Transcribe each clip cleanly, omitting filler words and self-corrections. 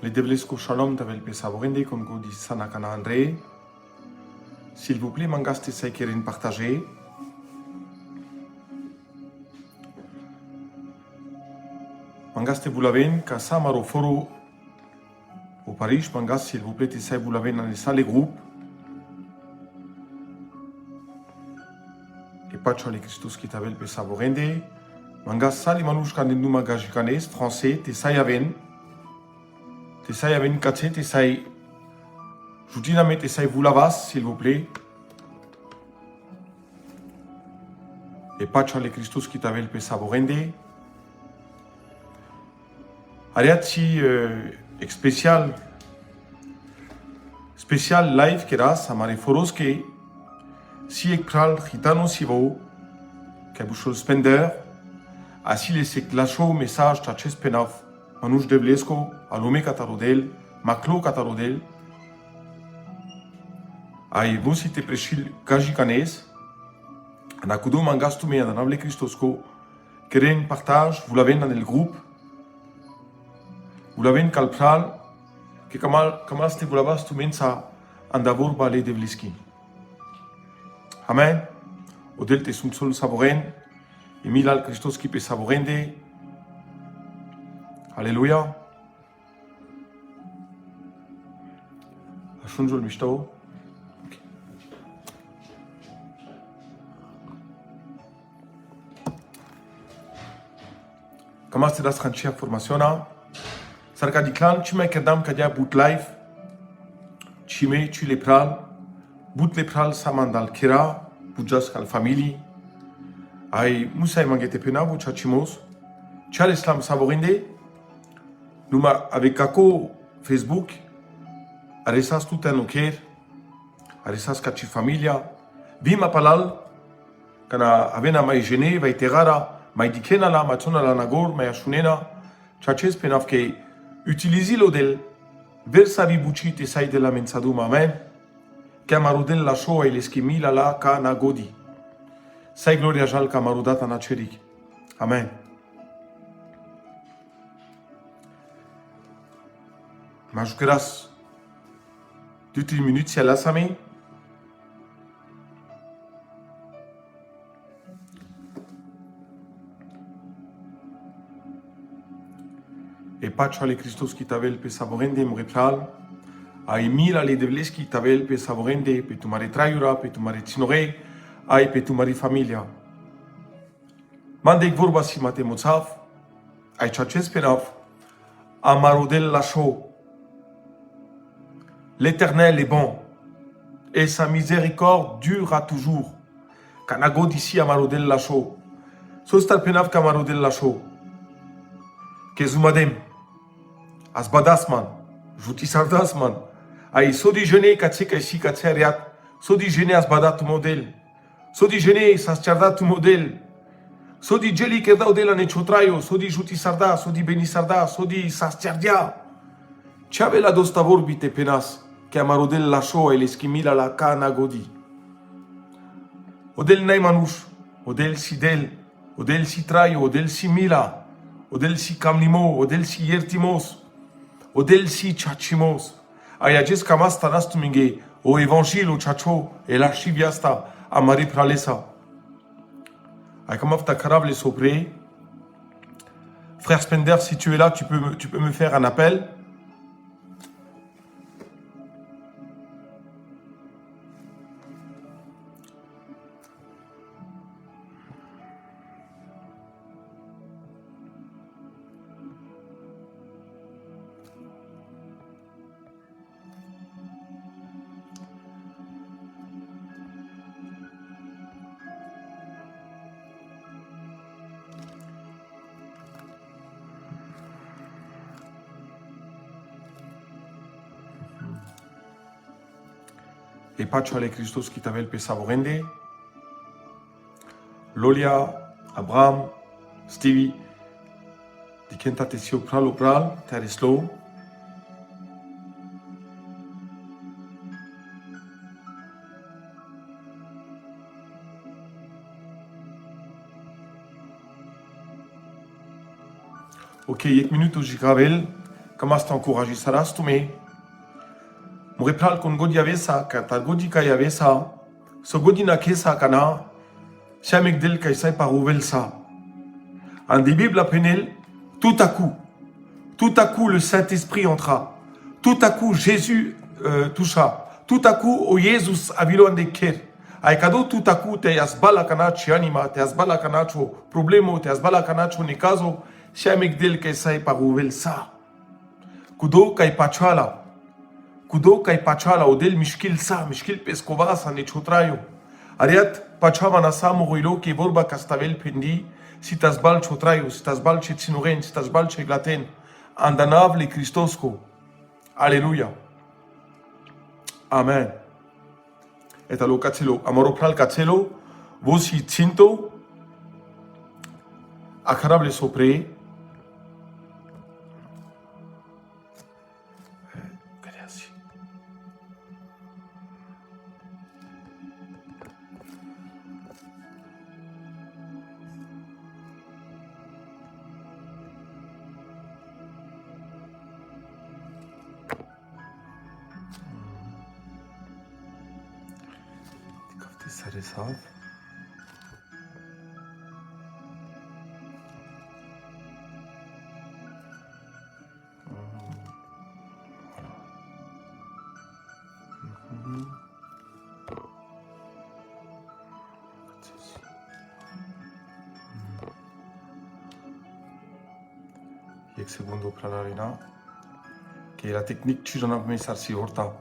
Les devlesko shalom tavel pe savorende comme go dit sanakana André. S'il vous plaît, mangaste saikerin partager. Mangaste boulavin, kasa maro foro au Paris, mangas s'il vous plaît, essayez boulavin dans les salles et groupes. Et pas les Christos qui tavel pe savorende. Mangas sali manouche kan nous magajicanes français, t'essayaven. T'essayaven katse, t'essay. Joutinamet essay vous lavas, s'il vous plaît. Et pas les Christos qui tavel pe savorende. Ariati spécial live que era samare foros que si ekpral gitano sivo que bushol spender asi les seclacho message taches penaf manouche devlesko alome katarodel maklo katarodel ai vous si te prechil gajikanes anakudo mangastu me adanable Christosco keren partage vous l'avez dans le groupe. Vous l'avez calpral, que kamal ste vous l'avez tout mensa andavor balé de vliski. Amen. Odel te sumsol saboren, Emilal Christos qui peut saborende. Alléluia. Ashunjol mishtao. Comment c'est la tranchia formation là? Sarka di clan, tu mets kadam kadia bout live, tu mets tu les pral, bout les pral samandal kira, boutjas kal family, ay musa mangete pena bout chachimos, chal islam saborinde, nous avec kako Facebook, aresas tout un oker, aresas kachi familia, bima palal, kana avena mai gene, vai terara, mai dikena la matona la nagor, mai ashunena, chaches penaf ke utilisez l'odel, versavi bucite sai de la mensadum amen, kamarodel la shoa et l'eschimi la kana godi. Sai gloria jal kamarodat anacherik. Amen. Majukras, 2-3 minutes, c'est la sami. Et pas les Christos qui t'avel pe savorende mrepral, a emil ale devles qui t'avel pe savorende, pe tu mari traiura, pe tu mari tinore, ai pe tu mari familia. Mandek vorba si mate motsaf, ai chaches penaf, amarodel lacho. L'Éternel est bon, et sa miséricorde durera toujours. Kanago d'ici amarodel lacho. Sostal penaf kamarodel lacho. Kezumadem. Asbadasman, juti sardasman, ai sodi jene katseka ici katseriat, sodi jene asbadat model, sodi jene saschardat model, sodi jeli kerda odela ne chotrayo, sodi juti sarda, sodi beni sarda, sodi saschardia. Chave la dostavor bite penas, que amarodel la shoa et l'esquimila la kana godi. Odel naimanush, odel sidel, odel si trayo, odel si mila, odel si kamnimo, odel si yertimos. Odel si chachimos. Ayajes kamas tanastuminge au évangile au chacho et l'archiviasta à Marie Pralesa. Aykamaf takarab les sopré. Frère Spender, si tu es là, tu peux me faire un appel. Et pacho ale Christos qui t'avel pe savorende. Lolia, Abraham, Stevie, di kenta te si opral, tereslo. Ok, 1 minute au Jigravel. comment t'encourager ça là, mais moi pral qu'on godi avait ça, quand t'as godi qu'il y avait ça, ce godi n'a que ça kana, chaque del qu'il sait par ouvrir ça. En des Bibles apprenez tout à coup le Saint-Esprit entra, tout à coup Jésus toucha, tout à coup o Jésus avilo ande ker. Ai cado tout à coup te asbala canacho anima, te asbala canacho problemo, te asbala canacho ne caso, chaque del qu'il sait par ouvrir ça. Kudo kai pachala. Kudo kai pachala odel mishkil pescova sa ne chotrayo. Ariat pachama na samu ruilo ke vorba castavel pendi si tasbal chotrayo, si tasbal chetzinuren, si tasbal cheglaten. Andanav le Christosco. Alléluia. Amen. Et alo katselo, amoropral katselo, vosi tinto, akarable sopre. Ça descend. Yek segundo pralarina. Che la technique tu j'en ai mis ça si horta.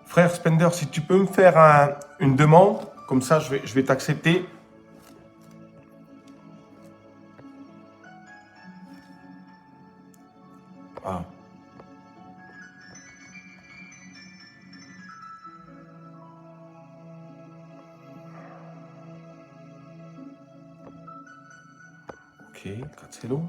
Frère Spender, si tu peux me faire une demande, comme ça je vais t'accepter. Ah. Ok, Cancelo.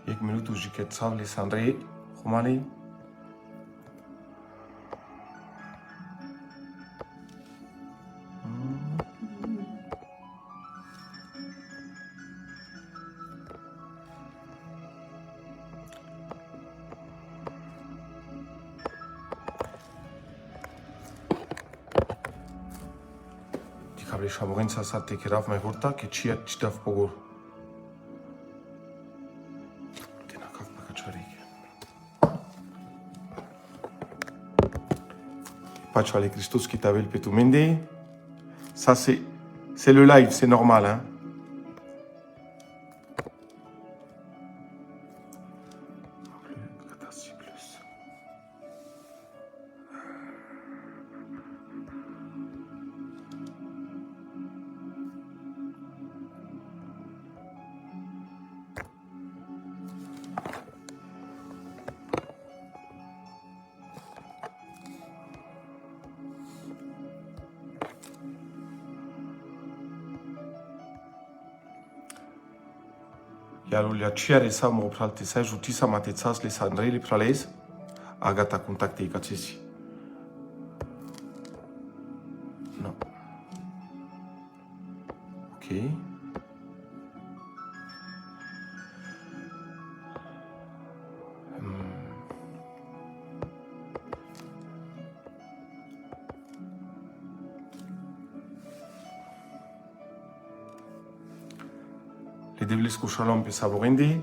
Yek minuto jiket sav les André, Romani. Dikable shamorin sa sa te kerav me horta ke chiat chitav pogor. Pacho ale Christos qui t'avait le pétumende. Ça, c'est le live, c'est normal. Hein? Iar le ciare sa mo pralte sa justiça matețas le Andrei le prales agata contacte cacesi. Non. Ok. Les Devlesco Shalom et Savorende.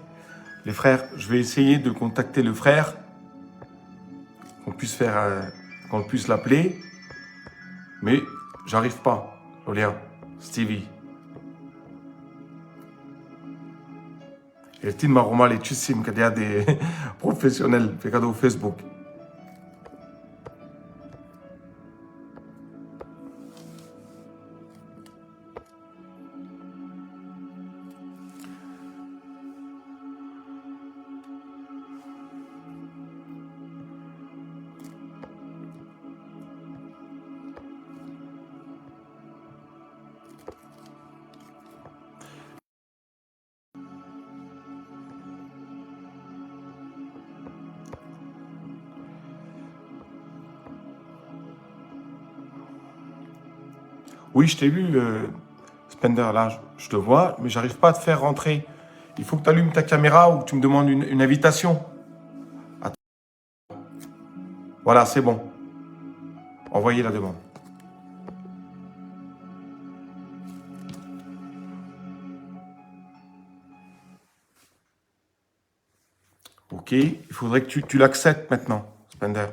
Les frères, je vais essayer de contacter le frère, qu'on puisse l'appeler, mais j'arrive pas. Lolia, Stevie. Et tin maroma les tussim qu'il y a des professionnels, fait cadeau Facebook. Oui, je t'ai vu, Spender, là, je te vois, mais j'arrive pas à te faire rentrer. Il faut que tu allumes ta caméra ou que tu me demandes une invitation. Attends. Voilà, c'est bon. Envoyez la demande. Ok, il faudrait que tu l'acceptes maintenant, Spender.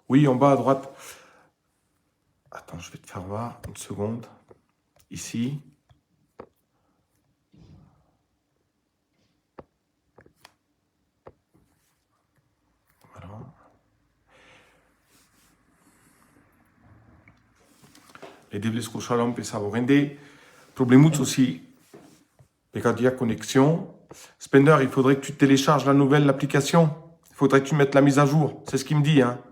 Oui, en bas à droite. Attends, je vais te faire voir une seconde. Ici. Voilà. Le Devlesko Shalom pensavo rende. Problemuts aussi. Pegadia connexion. Spender, il faudrait que tu télécharges la nouvelle application. Il faudrait que tu mettes la mise à jour. C'est ce qu'il me dit, hein.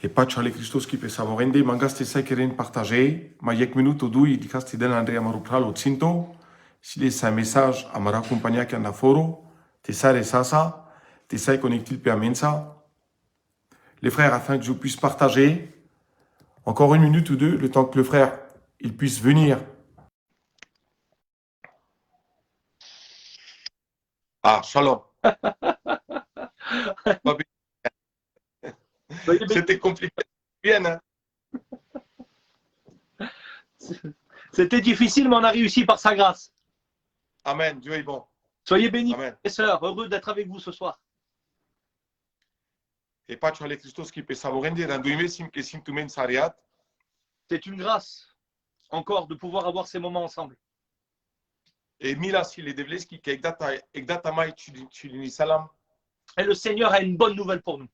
E pacea Christos qui pensavo rende. Mangaste sai che ren partagé. Ma yek minuto dui di casti del Andrea Marupral o Cinto. Si laisse un message à Mara Compagnia qui en a foro. Te sare sasa. Te sai connectil pe amensa. Les frères, afin que je puisse partager encore une minute ou deux, le temps que le frère il puisse venir. Ah, shalom. C'était compliqué. Bien, hein? C'était difficile, mais on a réussi par sa grâce. Amen. Dieu est bon. Soyez bénis, Amen. frères et sœurs. Heureux d'être avec vous ce soir. Et pacea lui Christos qui pensavo rende. Randuime sim que sim tu men sariat. C'est une grâce encore de pouvoir avoir ces moments ensemble. Et mila si les devleski qui egdata mai tu salam. Et le Seigneur a une bonne nouvelle pour nous.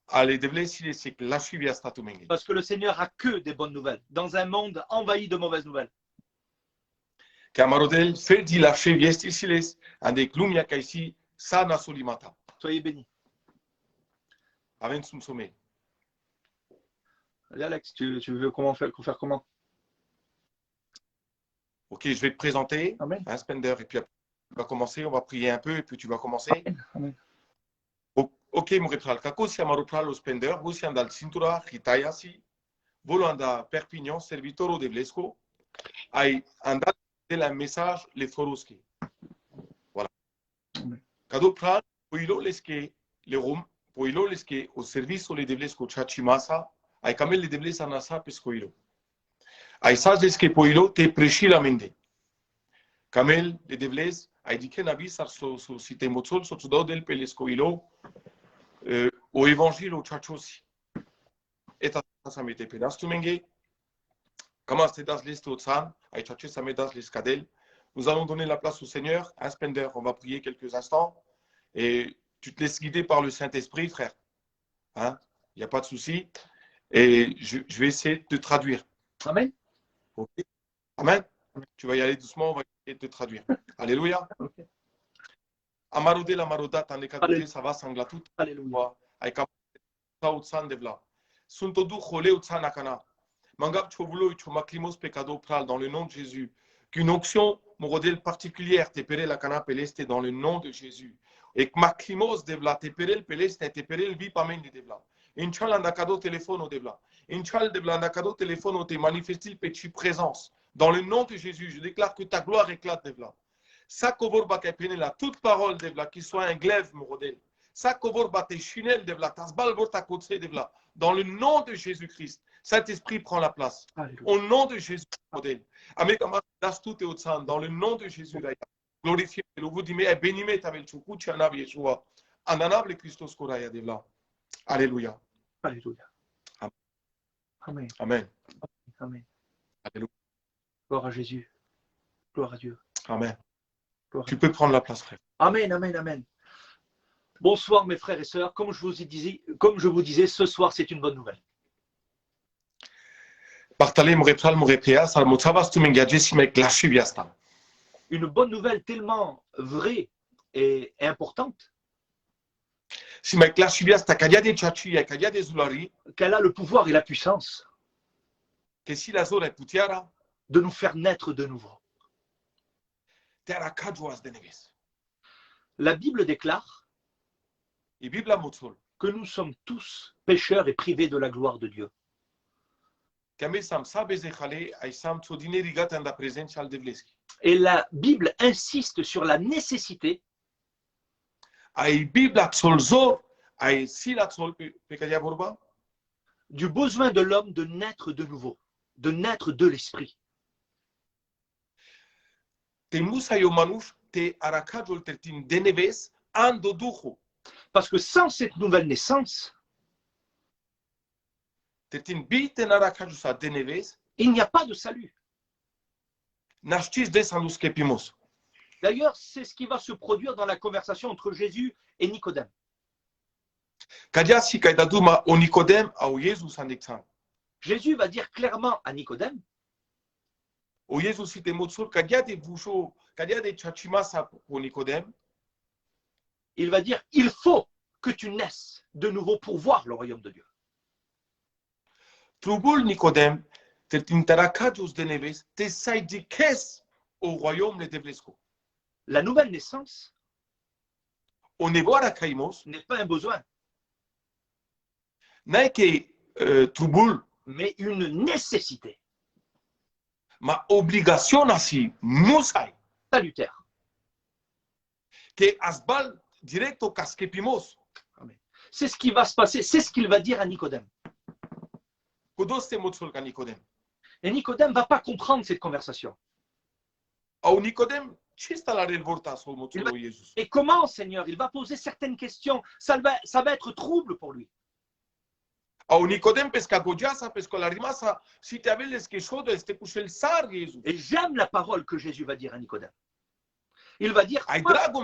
Ale devlesi c'est que la suivi asta tu menge. Parce que le Seigneur a que des bonnes nouvelles dans un monde envahi de mauvaises nouvelles. Camarodel ferdi la cheviesti siles ande glumia kaisi sana solimata. Soyez bénis. Amen sum sommet. Allez, Alex, tu veux faire comment? Ok, je vais te présenter. Amen. Hein, Spender, et puis après, on va commencer, on va prier un peu, et puis tu vas commencer. Amen. Amen. Ok, mon repral. Kako si amarupral o Spender, vous si andal cintura, hitayasi, volanda Perpignan, servitoro de Blesco, ay andal de la message les foroski. Voilà. Kado pral, poilo leske, le rom, poilo leske, au service les Blesco chachimasa, ay kamel les Blesco anasa pescoilo. Ay sas leske poilo te preshi la mende. Kamel les Devles, ay diken avis ar so site motsol, so tudao del pelescoilo, au évangile au chachosi. Et ça m'était pédas tu menge. Comment c'est das liste au tsan, ay chaché ça m'edas l'escadel. Nous allons donner la place au Seigneur. Un Spender, on va prier quelques instants. Et tu te laisses guider par le Saint-Esprit, frère. Hein? Il n'y a pas de souci. Et je vais essayer de te traduire. Amen. Ok. Amen. Tu vas y aller doucement, on va essayer de te traduire. Alléluia. Okay. Amarode la maroda, t'en es cagoté, ça va sanglatout. Alléluia. Aïka sa utsan devla. Suntodu chole utsan akana. Mangab chovulo chumaklimos pecado pral dans le nom de Jésus. Qu'une onction morodel particulière t'épere la cana peleste dans le nom de Jésus. Et que maklimos devla t'épere le peleste t'épere le vipamen de devla. Inchal andakado téléphone au devla. Inchal devla andakado téléphone au te manifestil petit présence. Dans le nom de Jésus, je déclare que ta gloire éclate devla. Sakovor bakaipenela, toute parole devla qui soit un glaive morodel. Sakovor bate chinel devla, tasbal vorta kotse devla. Dans le nom de Jésus-Christ. Saint-Esprit prend la place. Alléluia. Au nom de Jésus, modèle. Dans le nom de Jésus, glorifié, vous dites, bénimé, t'avais le choukou, tu en as Yeshua. Ananable Christos Koraya devla. Alléluia. Alléluia. Amen. Amen. Amen. Alléluia. Gloire à Jésus. Gloire à Dieu. Amen. Gloire tu peux prendre la place, frère. Amen, amen, amen. Bonsoir, mes frères et sœurs. Comme je vous disais, ce soir, c'est une bonne nouvelle. Bartale murepral murepea, salmotsavas tu mengages mek lashiviastam. Une bonne nouvelle tellement vraie et importante Si mek lashiviasta kadia de chachi et kadia de zulari, qu'elle a le pouvoir et la puissance que si la zone putiara, de nous faire naître de nouveau. te arakadwas de neves. La Bible déclare Et Bibla motsol. que nous sommes tous pécheurs et privés de la gloire de Dieu. Kame sam sabeze khale ay sam tsodine rigat anda presentia de vleski. Et la Bible insiste sur la nécessité Ay Bibla tsolzo ay sila tsol pe kadia borba. du besoin de l'homme de naître de nouveau, de naître de l'esprit. Te musa yo manush te arakadol tertin de neves ando dujo. Parce que sans cette nouvelle naissance, Tertin biten arakadusa de neves, il n'y a pas de salut. nashtis de sandus kepimos. D'ailleurs, c'est ce qui va se produire dans la conversation entre Jésus et Nicodème. Kadia si kaidaduma o Nicodem au Jesus andexan. Jésus va dire clairement à Nicodème, O Jesus si te motsol kadia de busho, kadia de chachimasa o Nicodem. il va dire, il faut que tu naisses de nouveau pour voir le royaume de Dieu. Trubul Nicodem, tertin tarakadus de neves, te saidikes au royaume de Devlesco. La nouvelle naissance O nevora kaimos, n'est pas un besoin, naike trubul, mais une nécessité ma obligation asi musai, salutaire. que asbal directo kaskepimos. C'est ce qui va se passer, c'est ce qu'il va dire à Nicodème. Kodos te motsol ka Nicodem. Et Nicodème ne va pas comprendre cette conversation. Au Nicodem, chista la relvorta sol motsol o Jesus. Et comment, Seigneur? Il va poser certaines questions. Ça va être trouble pour lui. Au Nicodem pescagodiasa, pescolarimasa, si te aveles que chodo este kushel sar Jesus. Et j'aime la parole que Jésus va dire à Nicodème. Il va dire, Ai drago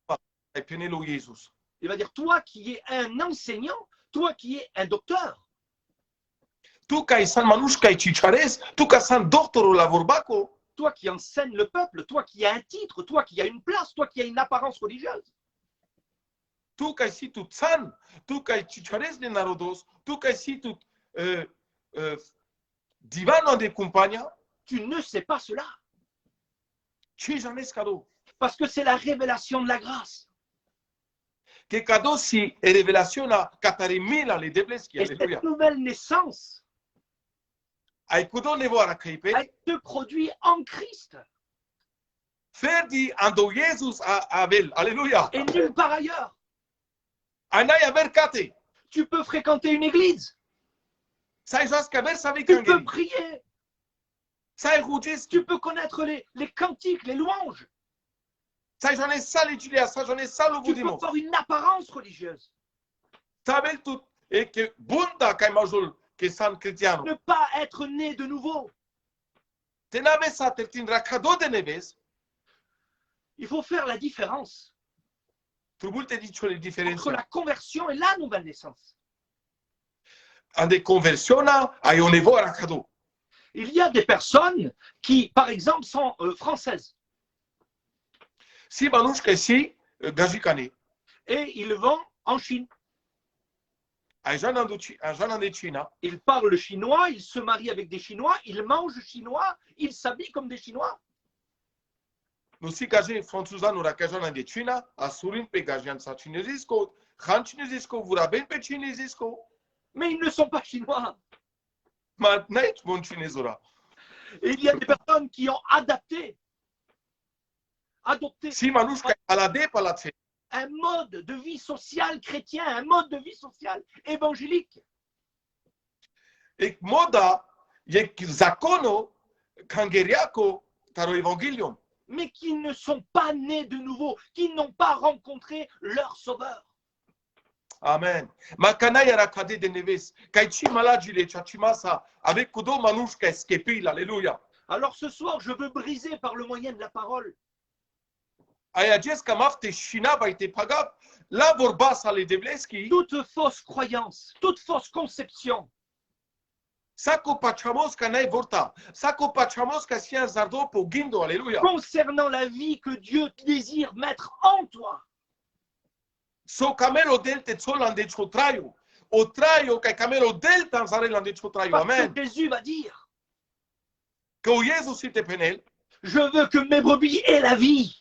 ma ai penelo Jesus. il va dire, toi qui es un enseignant, toi qui es un docteur, Tu kai san manush kai chichares, tu ka san doctoro la vorbaco, toi qui enseignes le peuple, toi qui as un titre, toi qui as une place, toi qui as une apparence religieuse. tu kai si tu san, tu kai chichares de narodos, tu kai si tu divano de compagnia, Tu ne sais pas cela. chijanes kado. Parce que c'est la révélation de la grâce. Que kado si e revelaciona katarimila le debleski, Et alléluia. cette nouvelle naissance, Ai kudo nevora kaipe, elle se produit en Christ ferdi ando Jesus a Abel, alléluia. et nulle part ailleurs. Anai aver kate, Tu peux fréquenter une église, sai jas kaber savi tu peux kangeri, prier, sai hujis, tu peux connaître les cantiques, les louanges, sai jone sali julia, sai jone salu tu peux budimos. avoir une apparence religieuse. Sabel tout et que bunda kai majul que san cristiano. Ne pas être né de nouveau. Tenave sa tertin rakado de neves, Il faut faire la différence trubul te dicho le entre diferencia. la conversion et la nouvelle naissance. Ande conversiona ai onevo rakado. Il y a des personnes qui, par exemple, sont françaises Si manush que si gajikane. et ils vont en Chine. Ai janan de China, Ils parlent le chinois, ils se marient avec des Chinois, ils mangent chinois, ils s'habillent comme des Chinois. no si gaje francuzano rakajanan de China, asurin pe gajan sa chinesisco, khan chinesisco, vuraben pe chinesisco, Mais ils ne sont pas chinois. ma nait mon chinesora. Et il y a des personnes qui ont adopté Si manush que alade palatse, un mode de vie social chrétien, un mode de vie social évangélique. e moda ye zakono kangeriako taro evangelium. Mais qui ne sont pas nés de nouveau, qui n'ont pas rencontré leur sauveur. Amen. Makana yara kade de neves, kaichi malaji le chachimasa, avec kudo manush que skepil, alléluia. Alors ce soir, je veux briser par le moyen de la parole Ayajes kamafte shina baite pagap, la vorbas ale devleski, toute fausse croyance, toute fausse conception Sako pachamos kanai vorta. Sako pachamos kasian zardo po gindo. Alléluia. concernant la vie que Dieu désire mettre en toi. So kamelo del te tsolande chotrayo. O trayo kai kamelo del tanzare lande chotrayo. Parce Amen. que Jésus va dire, Que o Jésus te penel. je veux que mes brebis aient la vie,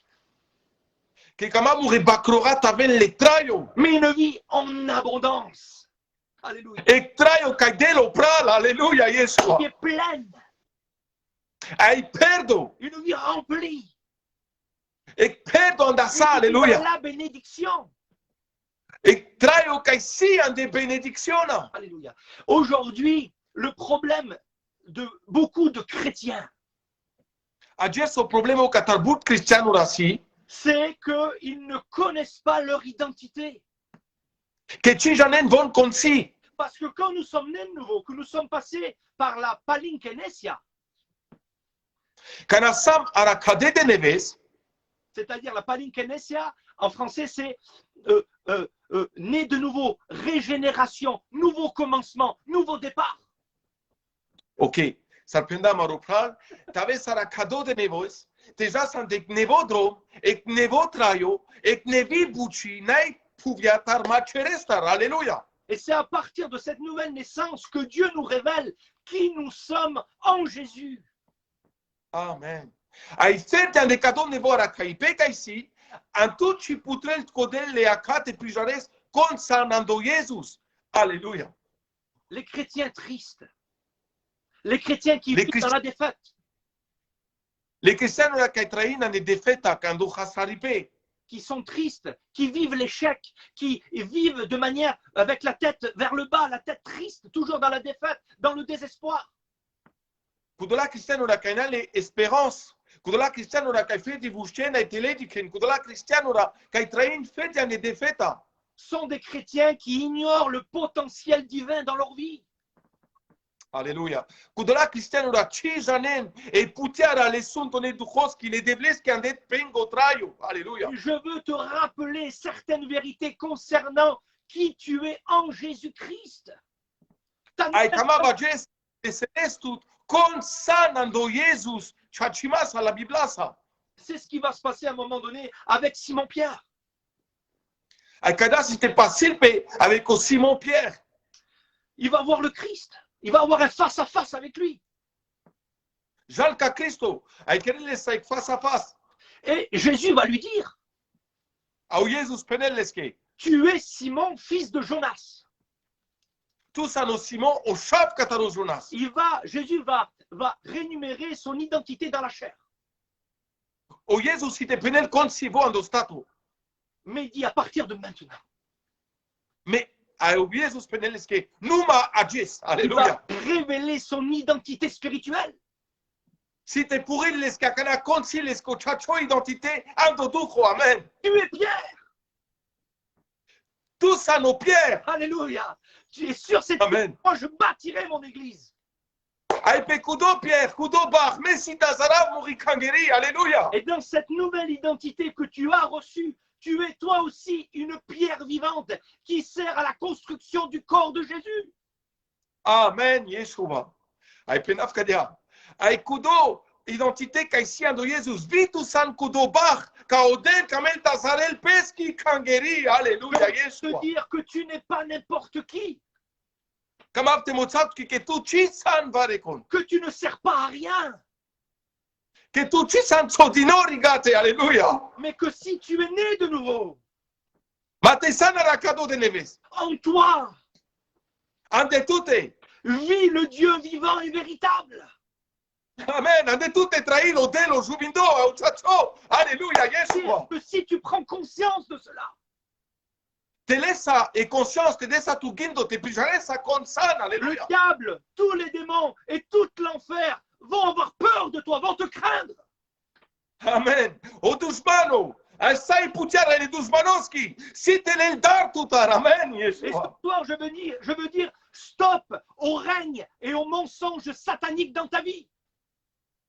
Que kama mure bakrora taven le trayo. mais une vie en abondance. Alléluia. E trayo kai delo pral. Alléluia, Yeshua. Qui est pleine, Ai perdo. une vie remplie. E perdo andasa. Alléluia. La bénédiction. E trayo kai si ande benedictiona. Alléluia. Aujourd'hui, le problème de beaucoup de chrétiens, Acest o problemă ca tarbut cristianul rasi, c'est qu'ils ne connaissent pas leur identité. que cinjanen von consi, Parce que quand nous sommes nés de nouveau, que nous sommes passés par la palinkenesia, ca nasam aracade de neves, c'est-à-dire la palinkenesia, en français, c'est né de nouveau, régénération, nouveau commencement, nouveau départ. ok, s-ar prindea maropral, taves aracado de nevos, deja s-a de nevodrom, ec nevotraio, ec nevi buci, n-ai puviatar macerestar, aleluia. Et c'est à partir de cette nouvelle naissance que Dieu nous révèle qui nous sommes en Jésus. Amen. Ai certea de cadou nevo aracaipe ca si, antu ci putrel codel le acate prijares con sanando Jesus. Aleluia. Les chrétiens tristes, les chrétiens qui Les vivent dans la défaite, Le cristianul care trăina ne defeta când hasaripe, qui sont tristes, qui vivent l'échec, qui vivent de manière avec la tête vers le bas, la tête triste, toujours dans la défaite, dans le désespoir. cu de la cristianul care n-are esperanță, cu de la cristianul care fie divușcena intelligent, cu de la cristianul care trăin fetea ne defeta. Sont des chrétiens qui ignorent le potentiel divin dans leur vie. Aleluia. Cu de la cristianul ce janen e puterea ale Sfântului Duhos qui le deblesc că andet pengo traiu. Aleluia. Je veux te rappeler certaines vérités concernant qui tu es en Jésus-Christ. Ai camava gest de celestut con sanando Jesus ceea ce masa la Biblasa. C'est ce qui va se passer à un moment donné avec Simon-Pierre. Ai cădea să te pasilpe avec o Simon Pierre. Il va voir le Christ. Il va avoir un face-à-face avec lui. Jean ca Cristo. Ai querele să ai face à face. Et Jésus va lui dire, Au Jesus penelesche. tu es Simon, fils de Jonas. Tu sano Simon o șap cataro Jonas. Jésus va rémunérer son identité dans la chair. O Jesus si te penel cont si vo ando stato. Mais il dit à partir de maintenant. Mais au Jesus penelesche numa agis. Il Aleluia. va révéler son identité spirituelle. Si te purilles ca cana cont si les co chacho identité ando duco. Amen. Tu es Pierre. Tu sano Pierre. Alléluia. Tu es sur cette Amen. moi je bâtirai mon église. Ai pe cudo Pierre, cudo Bach, Messi Tazarav muri kangeri. Aleluia. Et dans cette nouvelle identité que tu as reçue, tu es toi aussi une pierre vivante qui sert à la construction du corps de Jésus. Amen, Yeshua. Ai pe nafcadea. Ai cudo identité ca si ando Jesus. Vitu san cudo Bach, ca odel camel Tazarel peschi kangeri. Aleluia, Te Yeshua. dire que tu n'es pas n'importe qui, Cam apte moțat că tu ci san varecon. que tu ne sers pas à rien, Că tu ci san sodinori gate. Aleluia. mais que si tu es né de nouveau, Ma te san aracado de neves. en toi, Ande tute. vit le Dieu vivant et véritable. Amen. Ande tute trailo delo jubindo au chacho. Aleluia, Yeshua. Que si tu prends conscience de cela, Te lesa e conscience te desa tu gindo te prijaresa con san. le Aleluia. diable, tous les démons et tout l'enfer vont avoir peur de toi, vont te craindre. Amen. O dușmano. Așa e puterea lui dușmanoschi. Si te le dar tutar. Amen, Et ce Yeshua. soir, je veux dire stop au règne et au mensonge satanique dans ta vie.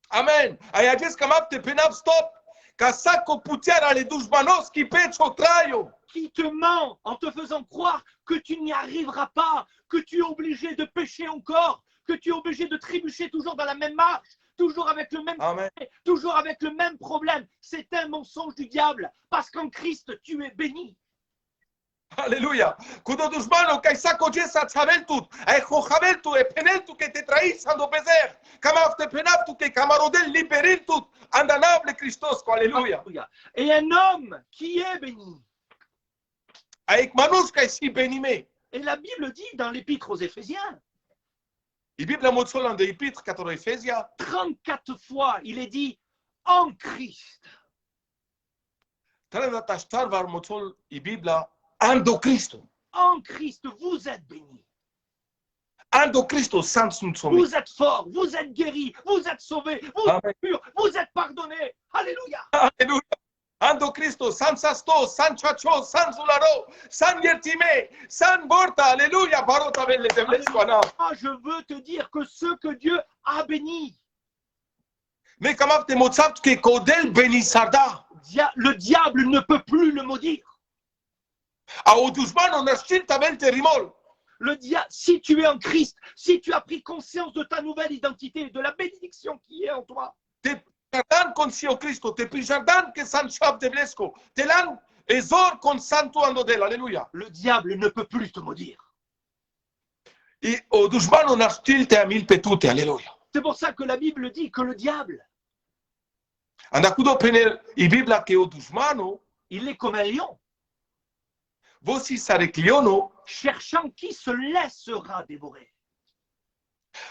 Amen. Ai acest cam apte penap stop. Ca să cu puterea lui dușmanoschi pe ce-o traio. Qui te ment en te faisant croire que tu n'y arriveras pas, que tu es obligé de pécher encore, que tu es obligé de trébucher toujours dans la même marche, toujours avec le même Amen. toujours avec le même problème. C'est un mensonge du diable, parce qu'en Christ, tu es béni. Aleluia. Cuando tus manos que saco jesa sabeltut, ai khohabeltu e peneltu que te traisando bezer, kamafte penaftu que camarodel liberiltut, andanable Christos, aleluia. Alléluia. Et un homme qui est béni. Avec manus que si benime. Et la Bible dit dans l'Épître aux Éphésiens, I Biblia mozolan de Epître 4 Ephésia, 34 fois, il est dit en Christ. Trenta tashtar var mozol I Biblia ando Cristo. En Christ, vous êtes bénis. Ando Cristo sans nous sommes. Vous êtes forts, vous êtes guéris, vous êtes sauvés, vous Amen. êtes purs, vous êtes pardonnés. Alléluia. Aleluia. Ando Cristo sans asto, sans chacho, sans ularo, sans yertime, sans borta. Alléluia. Barota belle temlesquana. Moi, je veux te dire que ce que Dieu a béni, Mais comment te mozart que kodel benisarda? le diable ne peut plus le maudire. A odusman on astil tabel rimol. Le diable, si tu es en Christ, si tu as pris conscience de ta nouvelle identité, de la bénédiction qui est en toi, Te jardan con sio Cristo, te jardan que san chab de blesco, te lan ezor con santo andodel. Alléluia. le diable ne peut plus te maudire. Et odusman on astil te amil petute. Alléluia. C'est pour ça que la Bible dit que le diable, Andacudo penel I Biblia que odusmano, il est comme un lion, vosi sarecliono, cherchant qui se laissera dévorer.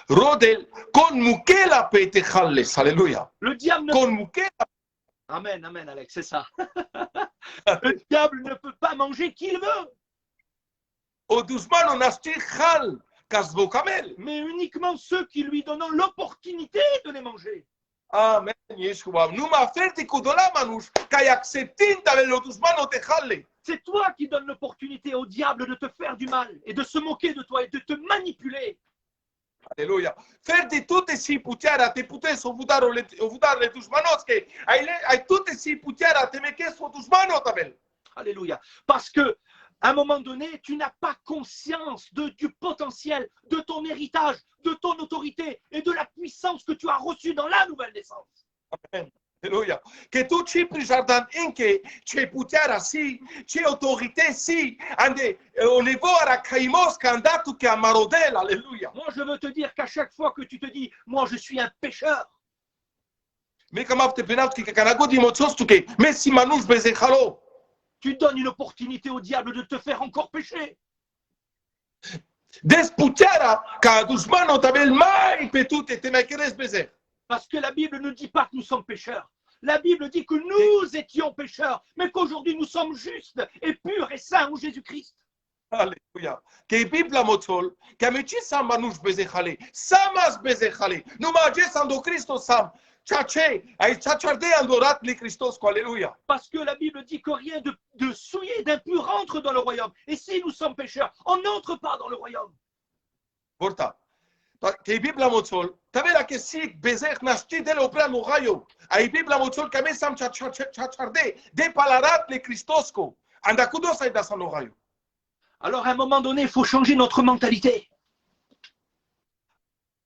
rodel con muquela pete jalles. Alléluia. Le diable ne... Con muquela. Amen, amen, Alex, c'est ça. Le diable ne peut pas manger qui il veut, Odusmano nastil jal, casbocamel. mais uniquement ceux qui lui donnent l'opportunité de les manger. Amen, Yeshua. Numa ferti kudola manus, kai acceptin tabel odusmano te jalle. C'est toi qui donnes l'opportunité au diable de te faire du mal et de se moquer de toi et de te manipuler. Alléluia. Ferti tutte si putiara, te putes ovudar le dusmanos, que ai tutte si putiara, te meques odusmano tabel. Alléluia. Parce que à un moment donné, tu n'as pas conscience du potentiel, de ton héritage, de ton autorité et de la puissance que tu as reçue dans la nouvelle naissance. Amen. Alléluia. Que tu ci prijardan inke, ce putiara si, ce autorité si, ande au niveau ara caimos candatu que amarodel. Alléluia. Moi, je veux te dire qu'à chaque fois que tu te dis, moi, je suis un pécheur, Mais comment te penat que canago di mozos tu que, mais si manus bezejalo. tu donnes une opportunité au diable de te faire encore pécher. Desputiara, ca dusmano tabel mai petute te mequeres bezer. Parce que la Bible ne dit pas que nous sommes pécheurs. La Bible dit que nous étions pécheurs, mais qu'aujourd'hui nous sommes justes et purs et saints en Jésus-Christ. Alléluia. Que Biblia mozol, que amici sam manus bezejale, samas bezejale, numa jesando Cristo sam, chache, ai chacharde andorat li Christos, alléluia. Parce que la Bible dit que rien de souillé, d'impur entre dans le royaume. Et si nous sommes pécheurs, on n'entre pas dans le royaume. Porta. Que Biblia mozol, tabela que si bezer nasti de l'opera no rayo, ai Biblia mozol que me sam chacharde, de palarat li Christosco, andacudos ai da san rayo. Alors à un moment donné, il faut changer notre mentalité.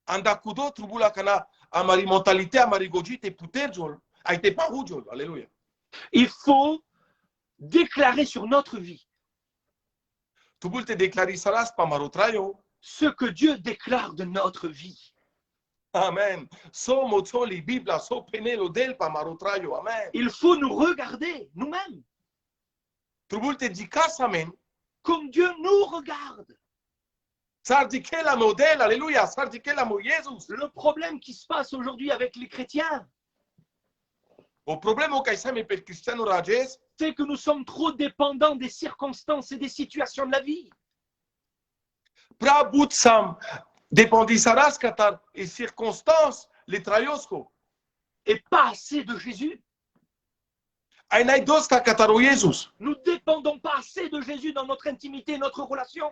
Andacudo trubula cana, amari mentalité, amari gojite puterjol, ai te parujol, alléluia. Il faut déclarer sur notre vie Tu bulte declarisaras pa marotrayo. ce que Dieu déclare de notre vie. Amen. So mozoli Biblia, so penelo del pa marotrayo. Amen. Il faut nous regarder nous-mêmes Tu bulte dicas, amen. comme Dieu nous regarde. Sardique la modèle, alléluia. Sardique la mo Jesus. Le problème qui se passe aujourd'hui avec les chrétiens, O problema que ai per cristiano rages, c'est que nous sommes trop dépendants des circonstances et des situations de la vie. pra but sam, dependisaras catar et circonstances, les traiosco. Et pas assez de Jésus. Ai nai dos ta cataro Jesus. Nous ne dépendons pas assez de Jésus dans notre intimité, notre relation.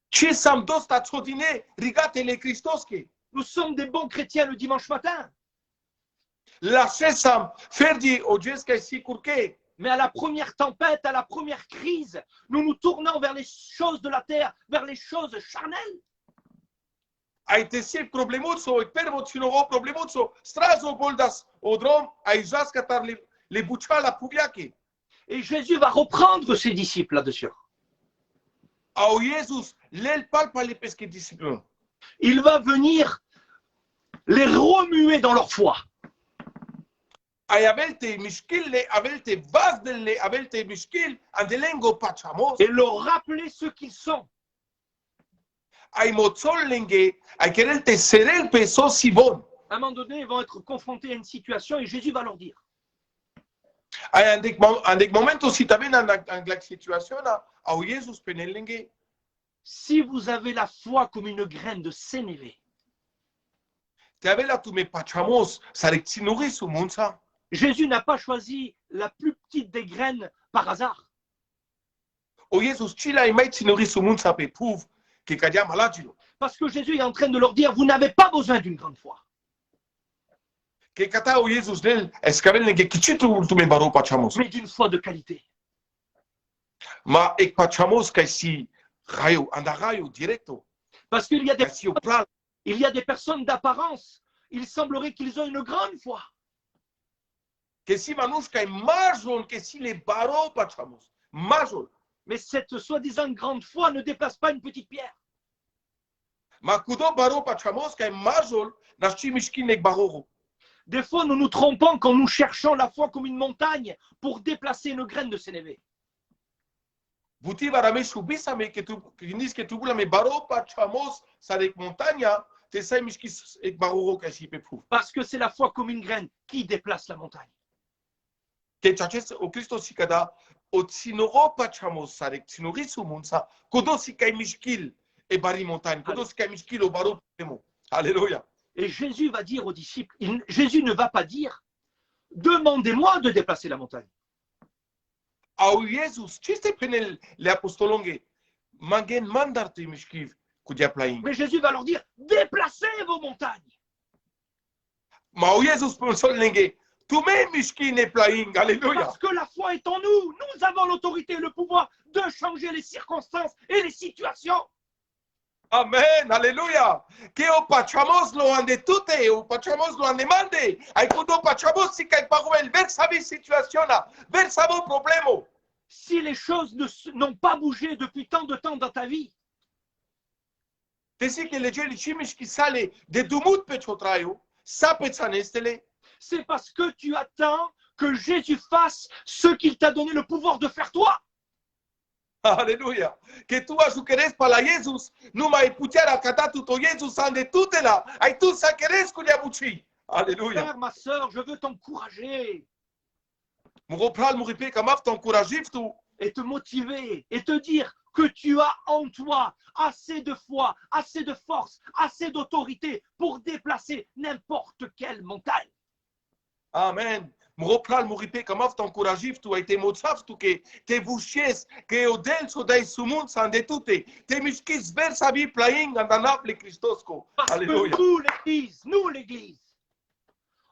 Ci sam dos ta tsodine, rigate le Christoski. Nous sommes des bons chrétiens le dimanche matin. La sam, ferdi o jesca si curque. Mais à la première tempête, à la première crise, nous nous tournons vers les choses de la terre, vers les choses charnelles. ai tesip problemuțo, e permoținovo problemuțo, strazo boldas, o drom, ai jascatar le bucea la puviache. Et Jésus va reprendre ses disciples là-dessus. Au Iesus, l'el palpa le pesche disciplin. Il va venir les remuer dans leur foi. Ai avelte mișchile, avelte vazdele, avelte mișchil, andelengo pachamos. Et leur rappeler ce qu'ils sont. Ai moțol lenge, ai querelte serel pe sosivon. À un moment donné, ils vont être confrontés à une situation et Jésus va leur dire, Ai andec momentul si taben în la situația, au Iesus penel lenge. si vous avez la foi comme une graine de sénévé, Te avea tu me pachamos, să recținuri su munța. Jésus n'a pas choisi la plus petite des graines par hasard. O Iesus, ci l-ai mai ținuri su munța pe puv, că cadea malagilo. Parce que Jésus est en train de leur dire, vous n'avez pas besoin d'une grande foi. Că cata o Iesus del, escavel lenge, că ce tu me baro pachamos. Mais d'une foi de qualité. Ma ec pachamos ca si raio, andaraio directo. Parce qu'il y a Ca si o pral. il y a des personnes d'apparence, il semblerait qu'ils ont une grande foi. Că si manuș ca majol, că si le baro pachamos. Majol. Mais cette soi-disant grande foi ne déplace pas une petite pierre. Ma cudo baro pachamos ca majol, nașci mișkin ec baroro. Des fois, nous nous trompons quand nous cherchons la foi comme une montagne pour déplacer une graine de sénévé. Buti varame subisa me que tu gândis că tu bula me baro pachamos sa de montaña, te sai mișkis ec baroro ca si pe puv. Parce que c'est la foi comme une graine qui déplace la montagne. Deci acest o Hristos si cada o ținoro pachamos sa de ținori su munța, codo si ca mișkil e bari montagne, codo si ca mișkil o baro pemo. Aleluia. Et Jésus va dire aux disciples, Jésus ne va pas dire, demandez-moi de déplacer la montagne. Au Iesus, ce este prin le apostolonge? Mangen mandar te mișkiv cu diaplain. Mais Jésus va leur dire, déplacez vos montagnes. Ma au Iesus pe sol lenge, tu me mișki ne plain. Aleluia. Parce que la foi est en nous. Nous avons l'autorité et le pouvoir de changer les circonstances et les situations. Amen, aleluia. Que o pachamos lo ande tute, o pachamos lo ande mande. Ai cudo pachamos si ca paruel versa vi situaționa, versa vo problemo. Si les choses n'ont pas bougé depuis tant de temps dans ta vie, Te si că legeli și mișki sale de dumut pe ciotraiu, sa pe țanestele, c'est parce que tu attends que Jésus fasse ce qu'il t'a donné le pouvoir de faire toi. aleluia. Că tu ajucărezi pe la Iesus, nu mai puterea ca datul to Iesus ande tutela, ai tu să cărezi cu diabucii. Aleluia. Frère, ma sœur, je veux t'encourager Mu ropral mu ripe cam afta încurajiv tu, et te motiver et te dire que tu as en toi assez de foi, assez de force, assez d'autorité pour déplacer n'importe quelle montagne. amen. Mu ropral mu ripe cam afta încurajiv tu, ai te moțav tu că te vușies, că eu del so dai sumunța ande tute, te mișchis versa vi plaing andanaple Cristosco. Parce que Aleluia. nous l'Église,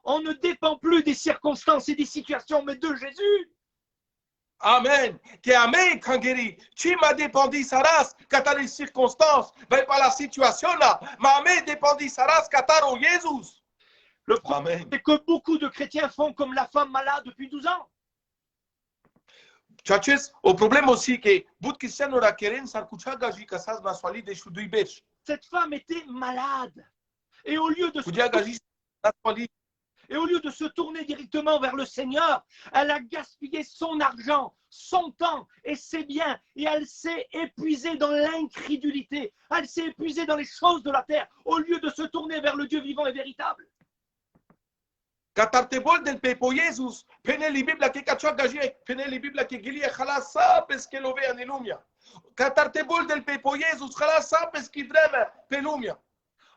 on ne dépend plus des circonstances et des situations, mais de Jésus. Amen. Că a mei cangeri, ci m'a dependi saras ca tare circonstances, vai pa la situaționa, ma a mei dependi saras ca taro Iesus. Le problème, Amen. c'est que beaucoup de chrétiens font comme la femme malade depuis 12 ans. Și acest, o problemă aussi că but cristianul queren s-ar cucea gaji ca să nasoali de șudui beș. Cette femme était malade. Et au lieu de Putea gaji nasoali. Et au lieu de se tourner directement vers le Seigneur, elle a gaspillé son argent, son temps et ses biens. Et elle s'est épuisée dans l'incrédulité. Elle s'est épuisée dans les choses de la terre, au lieu de se tourner vers le Dieu vivant et véritable. Ca tartebol del pepo Iesus, peneli Biblia că cacioa gaji, peneli Biblia că gilie halasa pesche lovea în lumea. Ca tartebol del pepo Iesus, halasa pesche vreme pe lumea.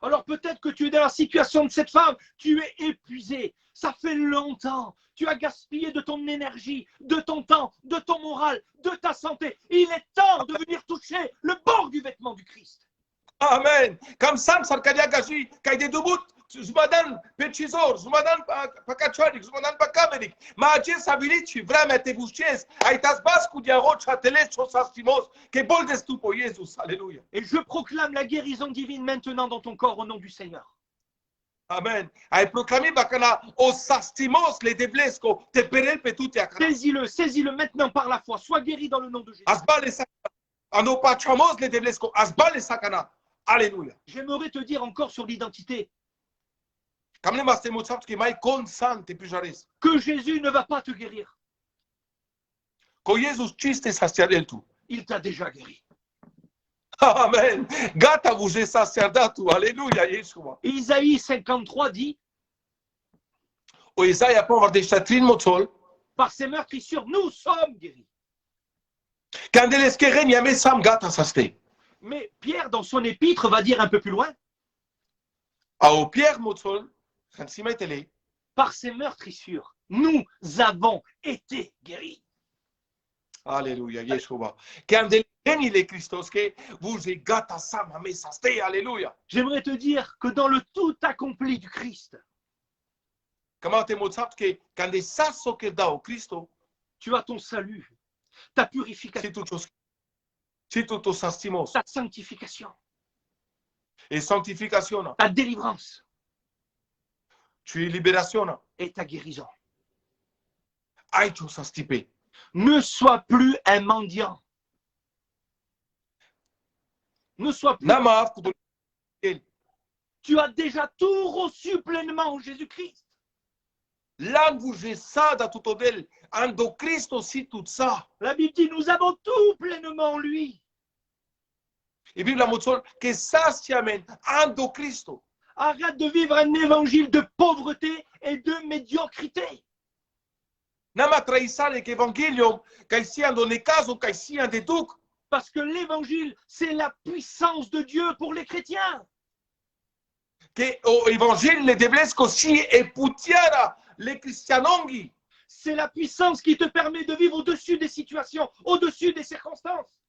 Alors peut-être que tu es dans la situation de cette femme, tu es épuisé, ça fait longtemps, tu as gaspillé de ton énergie, de ton temps, de ton moral, de ta santé. Il est temps de venir toucher le bord du vêtement du Christ. Amen. Cam sam s-ar cadea gaji, ca de dubut, zumadan pecizor, zumadan pacaccionic, zumadan pacameric, ma acest abilit vremea te busces, ai tasbas cu diarot chateles sosastimos, que boldes tu po Jesus, alléluia. Et je proclame la guérison divine maintenant dans ton corps au nom du Seigneur. Amen. Ai proclamé bacana osastimos le deblesco, te perel pe tu te acana. Saisis-le maintenant par la foi. Sois guéri dans le nom de Jésus. Asbale sakana, ano pachamos le deblesco, asbale sakana, alléluia. J'aimerais te dire encore sur l'identité Comme ne maste motsap que mai consante pujares. que Jésus ne va pas te guérir. Co Jesus ciste sastiarel tu. Il t'a déjà guéri. Amen. Gata vous est sacerdato, alléluia, Yeshua. Isaïe 53 dit, O Isaia po avoir des chatrines motsol, par ses meurtrissures, nous sommes guéris. quand el esqueren yame sam gata saste. Mais Pierre, dans son épître, va dire un peu plus loin, A o Pierre motsol, quand si metele, par ses meurtrissures, nous avons été guéris. alléluia, Yeshua. Quand el il est Christos que vous est gata sam ame saste, alléluia. J'aimerais te dire que dans le tout accompli du Christ, Comment te motsap que quand des sasso que da o Christo, tu as ton salut, ta purification, c'est tout chose. C'est tout sastimos. ta sanctification, Et sanctification, ta délivrance tu es libération, et ta guérison. ai tu sastipe. Ne sois plus un mendiant. Ne sois plus. Nama Tu as déjà tout reçu pleinement en Jésus-Christ. là vous est ça da tout odel, ando Christo si tout ça. La Bible dit, nous avons tout pleinement en lui. Et puis la motsol que ça s'y amène, ando Christo. Arrête de vivre un évangile de pauvreté et de médiocrité. Nama traisale que evangelium, caïsi ando ne caso, caïsi ande duc. Parce que l'évangile, c'est la puissance de Dieu pour les chrétiens. Que o evangile le deblesco si e putiara le cristianonghi. C'est la puissance qui te permet de vivre au-dessus des situations, au-dessus des circonstances.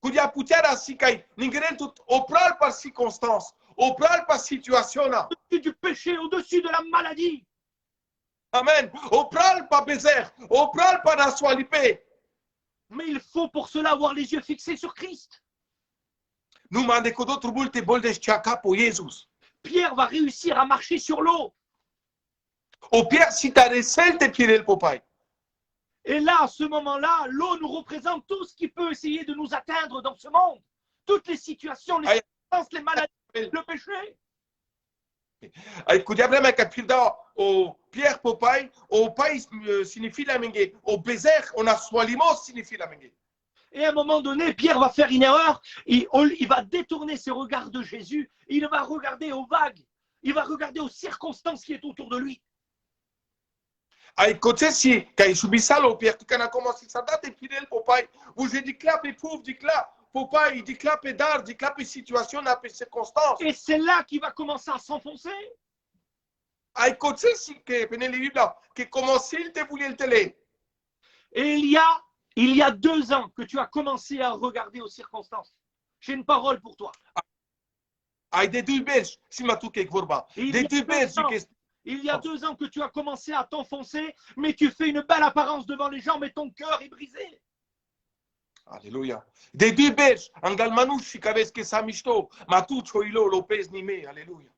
Cudia putiara si caï, ningueren tout opral par circonstance, opral par situation. Au-dessus du péché, au-dessus de la maladie. Amen. Opral par bézer, opral par nasoalipé. Mais il faut pour cela avoir les yeux fixés sur Christ. Nous mande que d'autres boules te boldes chaka pour Jésus. Pierre va réussir à marcher sur l'eau. Au pire, si tu as des selles de pieds le popaille. Et là, à ce moment-là, l'eau nous représente tout ce qui peut essayer de nous atteindre dans ce monde. Toutes les situations, les circonstances, les maladies, le péché. Ai cu diableme că pilda o Pierre popaille, au paille signifie la mingue, au bézer, on a soalimos signifie la mingue. Et à un moment donné, Pierre va faire une erreur. Il va détourner ses regards de Jésus. Il va regarder aux vagues. Il va regarder aux circonstances qui est autour de lui. Ai cote si kai subisal au Pierre quand a commencé ça date puis le popaille, vous j'ai dit clap et pauvre dit clap. Popaille dit clap et dar, dit clap et situation, n'a pas circonstances. Et c'est là qu'il va commencer à s'enfoncer. Ai cote si que prenez les livres que commencé il te voulait le télé. Et il y a 2 ans que tu as commencé à regarder aux circonstances. J'ai une parole pour toi. Ai de deux belges, si ma tout quelque vorba. De deux belges que Il y a 2 ans que tu as commencé à t'enfoncer, mais tu fais une belle apparence devant les gens, mais ton cœur est brisé. Alléluia. De deux belges, en galmanouchi qu'avec que ça michto, ma tout choilo Lopez Nimé, alléluia.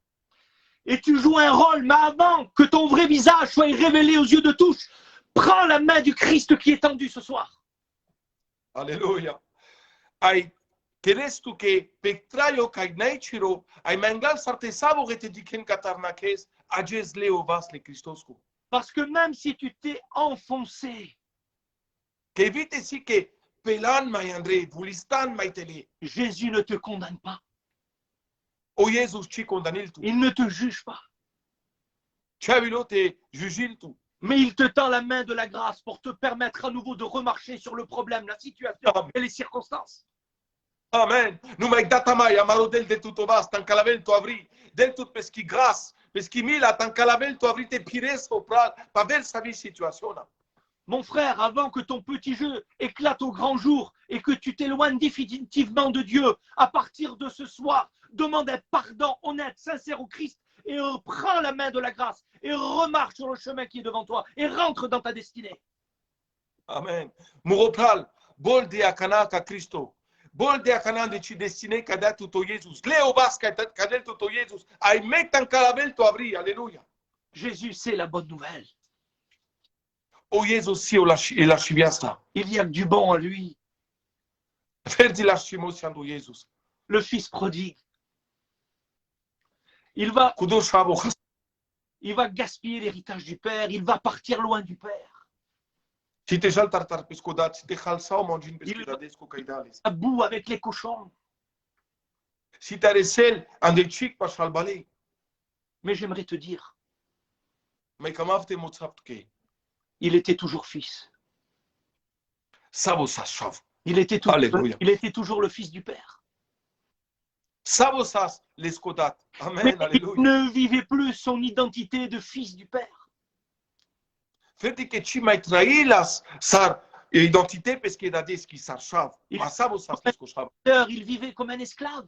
Et tu joues un rôle, mais avant que ton vrai visage soit révélé aux yeux de tous, prends la main du Christ qui est tendue ce soir. Alléluia. Ai queres tu que pectraio kai naitiro, ai mangal sarte savo que te diken katarnakes, ajes leo vas le Christosco. Parce que même si tu t'es enfoncé, Que vite si que pelan mai André, vulistan mai tele. Jésus ne te condamne pas. O Jesus ci condanil tu. Il ne te juge pas. Chavilo te jugil tu. Mais il te tend la main de la grâce pour te permettre à nouveau de remarcher sur le problème, la situation et les circonstances. Amen. Nu mai data mai amaro del de tutto vas, tan calavel tu avri, del tout peschi grâce, peschi mila, tan calavel tu avri te pires au pral, pa ver sa vie situation. Mon frère, avant que ton petit jeu éclate au grand jour et que tu t'éloignes définitivement de Dieu, à partir de ce soir, demande un pardon honnête, sincère au Christ et prends la main de la grâce et remarche sur le chemin qui est devant toi et rentre dans ta destinée. Amen. Muropral, bol de akana ka Cristo. Bol de akana de ci destine kada tuto Jesus. Leo bas kadel tuto Jesus. Ai metan kalabel to abri. Alléluia. Jésus, c'est la bonne nouvelle. O Jesus si o l'archiviasta. Il y a du bon en lui. Verdi l'archimo siando Jesus. Le fils prodigue. Il va Kudo shabo gaspiller l'héritage du Père. Il va partir loin du Père. si te jal tartar pescodat, si te jalsa o mangin pescodadesco caidales. À bout avec les cochons. Si te resel andel chic pa shalbale. Mais j'aimerais te dire, Mais kamafte motsapke. il était toujours fils. Sabo sa shav. Il était toujours le fils du Père. Sabo sas l'escodat. Amen. Mais il Alléluia. ne vivait plus son identité de fils du Père. Fete que ci mai trailas sar identité parce que dades qui sar shav. Ma sabo sas pesco shav. Il vivait comme un esclave.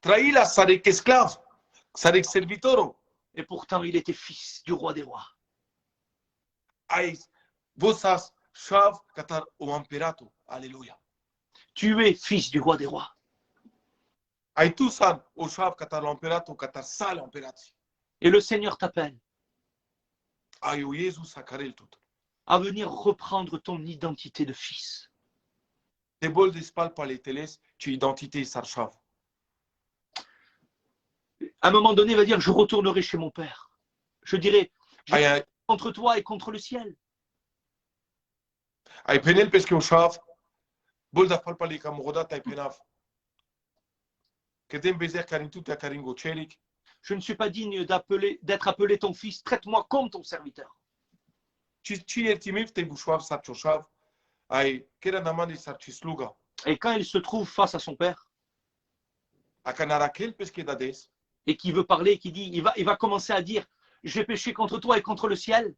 Trailas sarek esclave. Sarek servitoro. Et pourtant, il était fils du roi des rois. Ai vosas shav katar o imperato. Alléluia. Tu es fils du roi des rois. Ai tu san o shav katar l'imperato katar sal imperati. Et le Seigneur t'appelle Ai o Jesus sacarel tout. à venir reprendre ton identité de fils. Te bol d'espal par les teles, tu identité sar shav. À un moment donné, il va dire, je retournerai chez mon Père. Je dirai, Ai contre toi et contre le ciel. ai penel parce que o shav bol da fal par les camorodat ai penaf. Que dem bezer karin tout a karingo cherik. Je ne suis pas digne d'être appelé ton fils. Traite-moi comme ton serviteur. Ci ertimif te bouchoir sar shav. Ai kera naman sar chisluga. Et quand il se trouve face à son Père A canarakel parce que dades. et qui veut parler, qui dit, il va commencer à dire, j'ai péché contre toi et contre le ciel.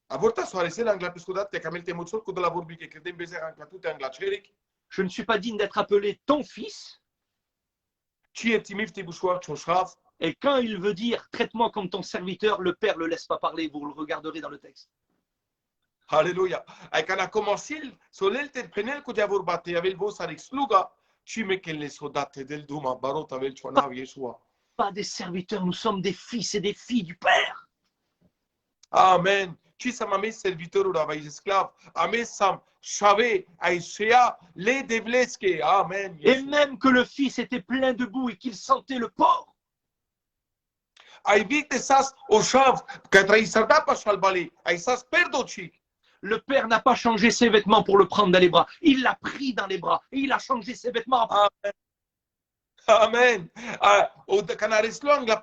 Aborta soaresel angla pescodat te camel te motsol ko de la vorbi que dem bezer angla tout angla cherik. Je ne suis pas digne d'être appelé ton fils. Ci ertimif te bouchoir shav. Et quand il veut dire, traite-moi comme ton serviteur, le Père ne le laisse pas parler. Vous le regarderez dans le texte. Alléluia. Ai kana commencil solel te penel ko diavor bate avel vos ar sluga. Ci me que les soldats del duma barot avel chonav Yeshua. Pas des serviteurs, nous sommes des fils et des filles du Père. Amen. Ci sam ame servitorul avai esclav. Ame sam shave aishea le devleske. Amen. Et même que le fils était plein de boue et qu'il sentait le porc. Ai vite sas o shav que traisarda pa shalbale. Ai sas perdochi. Le Père n'a pas changé ses vêtements pour le prendre dans les bras. Il l'a pris dans les bras et il a changé ses vêtements. Amen. Amen. O canareslo angla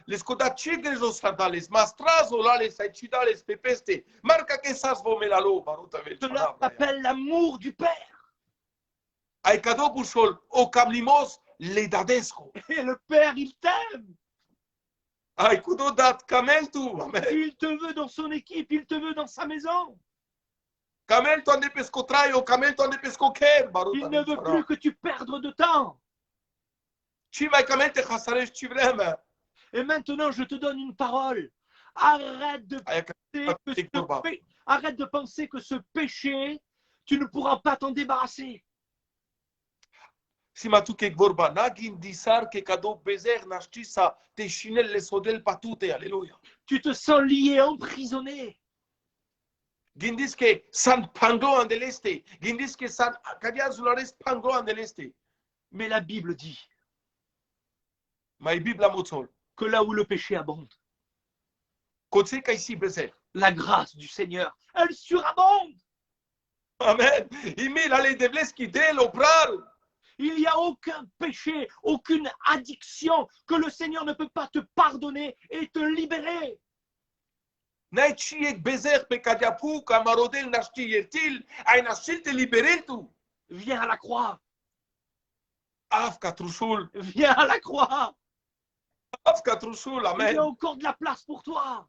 l'escodat chigrejo sardales mastrazo lales aichidales pepeste. Marca que sas vomelalo barot avel Cela chonav. s'appelle l'amour du Père. Ai cado bushol o camlimos le dadesco. Et le Père, il t'aime. Ai kudo dat camel tu. Amen. Il te veut dans son équipe, il te veut dans sa maison. Camel ton de pesco traio, camel ton de pesco ker barot. Il ne veut plus que tu perdes de temps. Ci mai camel te khasaresh ci vreme. Et maintenant, je te donne une parole. Arrête de Ai arrête de penser que ce péché, tu ne pourras pas t'en débarrasser. si matu ke vorba nagin disar ke cado bezer nachtisa te chinel le sodel patute. Alléluia. Tu te sens lié, emprisonné. Gindis que san panglo andeleste. Gindis que san cadia zulares panglo andeleste. Mais la Bible dit Mai Bibla motsol. que là où le péché abonde, Kotse kaisi bezer. la grâce du Seigneur, elle surabonde. Amen. Imi la le devles ki del opral. Il n'y a aucun péché, aucune addiction que le Seigneur ne peut pas te pardonner et te libérer. Nai chiek bezer pe kadiapu kamarodel nashti yertil. Ai nashil te liberel tu. Viens à la croix, Af katrushul. viens à la croix. Af katrushul. Il y a Amen. encore de la place pour toi.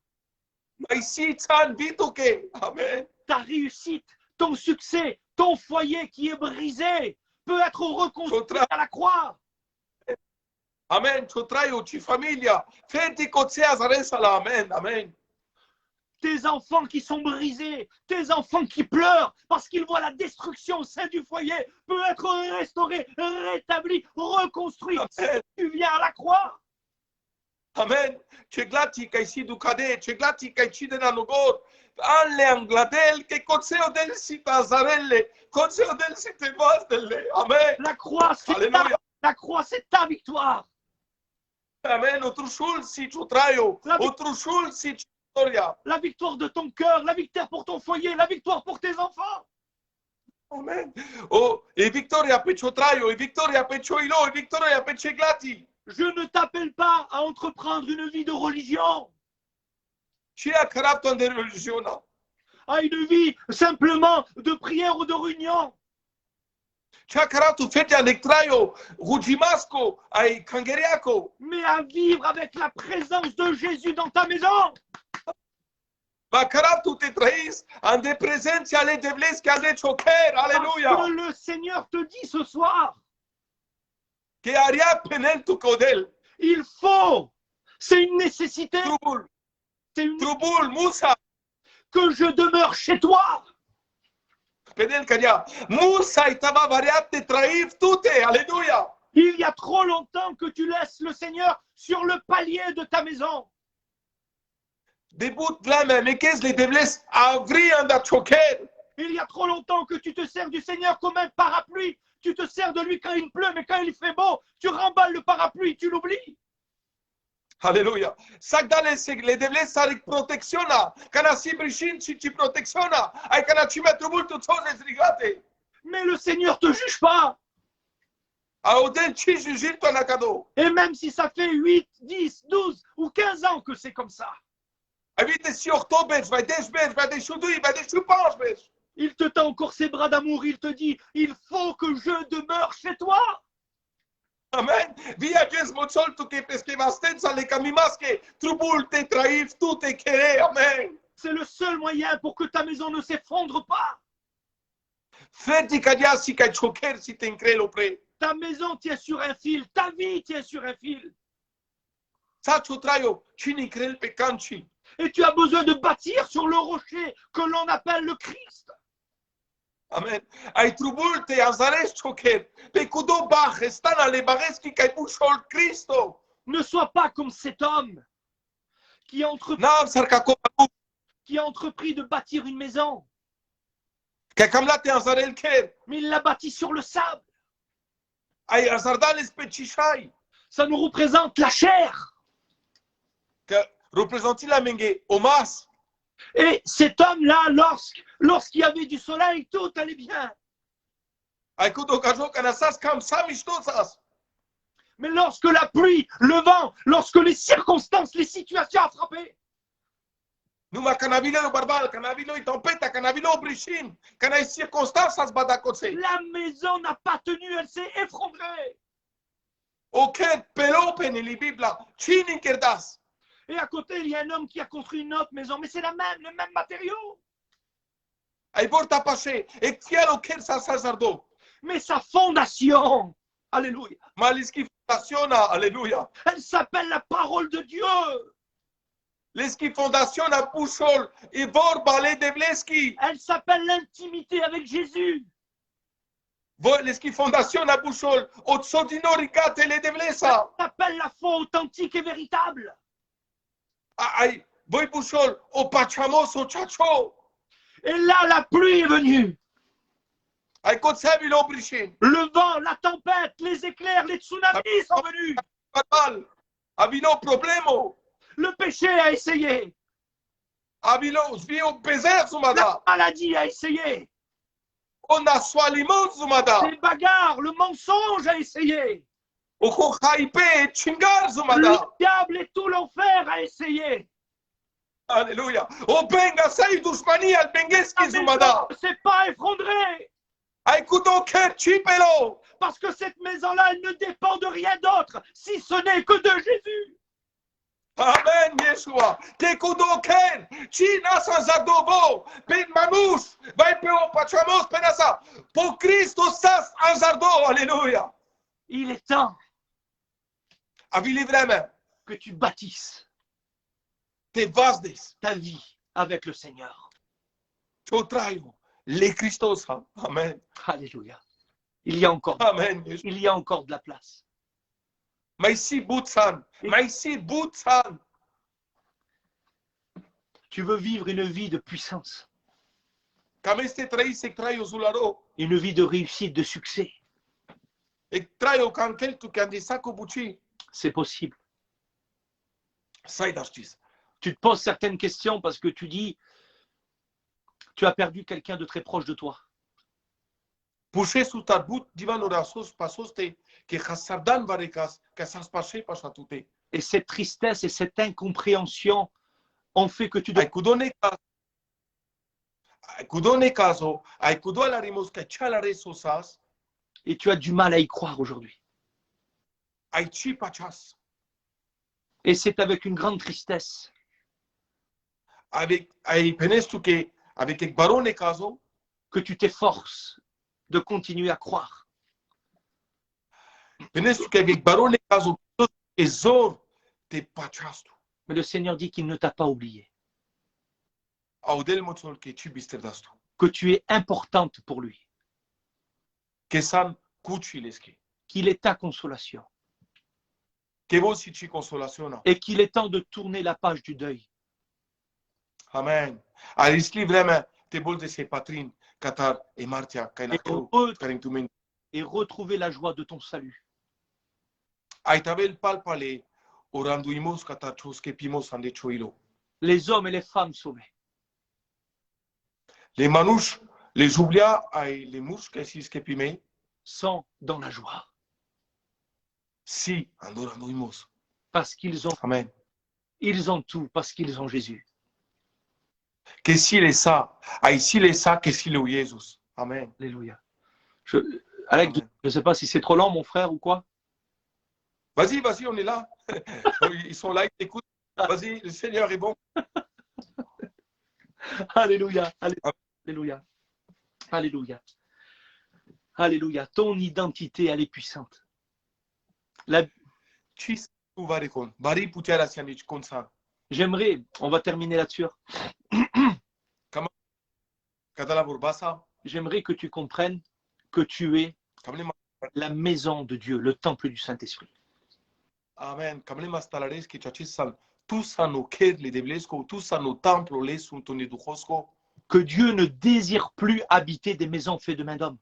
Mai si tsan vitoke. Amen. Ta réussite, ton succès, ton foyer qui est brisé peut être reconstruit à la croix. Amen. Ci traio, ci famiglia. Fenti cozzea saresala. Amen. Amen. Tes enfants qui sont brisés, tes enfants qui pleurent parce qu'ils voient la destruction au sein du foyer, peut être restauré, rétabli, reconstruit. Amen. Tu viens à la croix. Amen. Ce glati che si ducade, ce glati che ci denano gor. Alle angladel che cozzeo del si tasarelle, cozzeo del si te vastelle. Amen. La croix, Alléluia. c'est ta victoire. Amen. Otrușul si ci traio, La- otrușul si ci storia. La victoire de ton cœur, la victoire pour ton foyer, la victoire pour tes enfants. Amen. Oh, e victoria pe ce traio, e victoria pe ce ilo, e victoria pe ce glati. Je ne t'appelle pas à entreprendre une vie de religion, Ce a caracter de religiune. à une vie simplement de prière ou de réunion. Ce a caracter fete de traio, rugimasco, ai cangeriaco. Mais à vivre avec la présence de Jésus dans ta maison. Ma caracter te trăis în de prezența ale devleschi ale choker. Parce que Aleluia. le Seigneur te dit ce soir, Che aria penel tu codel. il faut, c'est une nécessité, Trubul, c'est une trubul, musa. que je demeure chez toi. Penel caria. Musa i tava variat te trăif tute. Aleluia. Il y a trop longtemps que tu laisses le Seigneur sur le palier de ta maison. Debut la mea mechez le devles avri în da choker. Il y a trop longtemps que tu te sers du Seigneur comme un parapluie. Tu te sers de lui quand il pleut, mais quand il fait beau, tu remballes le parapluie, tu l'oublies. Aleluia. Sac dale le devles să protecționa. Cana si brișin și ci protecționa. Ai cana ci metru mult tu țone zrigate. Mais le Seigneur te juge pas. Audel ci jujil tu anacado. Et même si ça fait 8, 10, 12 ou 15 ans que c'est comme ça, Avite si october, vai desber, vai de șudui, vai de șupanșber. il te tend encore ses bras d'amour. Il te dit, il faut que je demeure chez toi. Amen. Via ges moțol tu che pesche vastența le camimasche. Trubul te traif tu te chere. Amen. C'est le seul moyen pour que ta maison ne s'effondre pas. Ferti ca dia si ca choker si te încrelo pre. Ta maison tient sur un fil, ta vie tient sur un fil. Sa ciu traio, cine încrel pe canci. Et tu as besoin de bâtir sur le rocher que l'on appelle le Christ. Amen. Ai trubul te anzares choker. Pe cudo baje, stan ale bareschi ca bușol Cristo. Ne sois pas comme cet homme qui a N-am sarca copa entrepris de bâtir une maison, Că cam la te anzarel cher. mais il l'a bâti sur le sable. Ai anzardales pe cișai. Ça nous représente la chair. Că reprezenti la menge omas. Et cet homme-là, lorsqu'il y avait du soleil, tout allait bien. Ai cudo ca joc anasas cam sa miștoțas. Mais lorsque la pluie, le vent, lorsque les circonstances, les situations ont frappé, Numai că n-avile barbal, că n-avile tempeta, că n-avile brișin, că n-ai circunstanțas badacoței. la maison n'a pas tenu, elle s'est effondrée. Ok, pelopene li Biblia, cine încherdas? Et à côté, il y a un homme qui a construit une autre maison, mais c'est le même matériau. Ai vorta pașe, e chiar o chiar sa sazardo. Mais sa fondation, alléluia, Malischi fondaționa, aleluia. elle s'appelle la parole de Dieu. Leschi fondaționa pușol, e vorba le devleschi. Elle s'appelle l'intimité avec Jésus. Leschi fondaționa pușol, o tsodinorigatele Elle devlesa. s'appelle la foi authentique et véritable. Ai, voi pușol, o pachamos, o chacho. Et là, la pluie est venue. Ai coțeavile o brișin. Le vent, la tempête, les éclairs, les tsunamis sont venus. Barbal, avilo problemo. Le péché a essayé. Avilo, svio pezer sumada. La maladie a essayé. O nasoalimon sumada. Les bagarres, le mensonge a essayé. O haipe, chingar Le sumada. diable et tout l'enfer a essayé. Aleluia. O benga sai dușmania al La bengeschi maison sumada. ne s'est pas effondrée. Ai cudo cher cipelo. Parce que cette maison-là, elle ne dépend de rien d'autre, si ce n'est que de Jésus. Amen, Yeshua. Te cudo cher. Cina sa zadovo. Pe manus. Vai pe o pachamos pe nasa. Po Cristo sas anzardo. Aleluia. Il est temps avili vreme, que tu bâtisses te vazdes, ta vie avec le Seigneur. ce traiu, le Christos. Amen. Alléluia. Il y a encore, Amen. il y a encore de la place. Mai si butsan, mai si butsan. Tu veux vivre une vie de puissance, Cam este trăi traiu zularo, une vie de réussite, de succès. e traiu can quelcu can de saco buci, C'est possible. sai dastis. Tu te poses certaines questions parce que tu dis, tu as perdu quelqu'un de très proche de toi. Puxe su tarbut divan orasos pasoste, que hasardan varecas, que sas passe pasatute. Et cette tristesse et cette incompréhension ont fait que tu dois Ai cudone caso, ai cudoalarimos que chalare sosas, et tu as du mal à y croire aujourd'hui. ai ci pachas, Et c'est avec une grande tristesse avec ai penestu que avec ek barone caso, que tu t'efforces de continuer à croire. penestu que avec barone caso, ezor te pachastu. Mais le Seigneur dit qu'il ne t'a pas oublié, Audel moțol că ci bisterdastu. que tu es importante pour lui, Că san cucileski. qu'il est ta consolation Că vos si ci consolaționa. et qu'il est temps de tourner la page du deuil. Amen. A riscli vremea te bol de se patrin catar e martia ca Et, la care tu men. et retrouver la joie de ton salut. Ai tabel palpale oranduimos catar chos que pimos ande choilo. Les hommes et les femmes sauvés. Les manouches, les oublia ai les mouches que si que pime, Sont dans la joie si andoranduimos. parce qu'ils Amen. ont tout, parce qu'ils ont Jésus. Que si les sa, ai si les sa que si le Jesus. Amen. Alléluia. Alex, Amen. je ne sais pas si c'est trop lent, mon frère, ou quoi. Vas-y, vas-y, on est là. Ils sont là, ils t'écoutent. Vas-y, le Seigneur est bon. Alléluia. Alléluia. Alléluia. Alléluia. Ton identité, elle est puissante. Ci tu va recon. Bari puterea să nici consa. J'aimerais, on va terminer là-dessus. Cada la burbasa, J'aimerais que tu comprennes que tu es cam le la maison de Dieu, le temple du Saint-Esprit. Amen. Cam le mastalare că ce san tu sa no ker le deblesco, tu sa no templo le sunt un duhosco. Que Dieu ne désire plus habiter des maisons faites de main d'homme.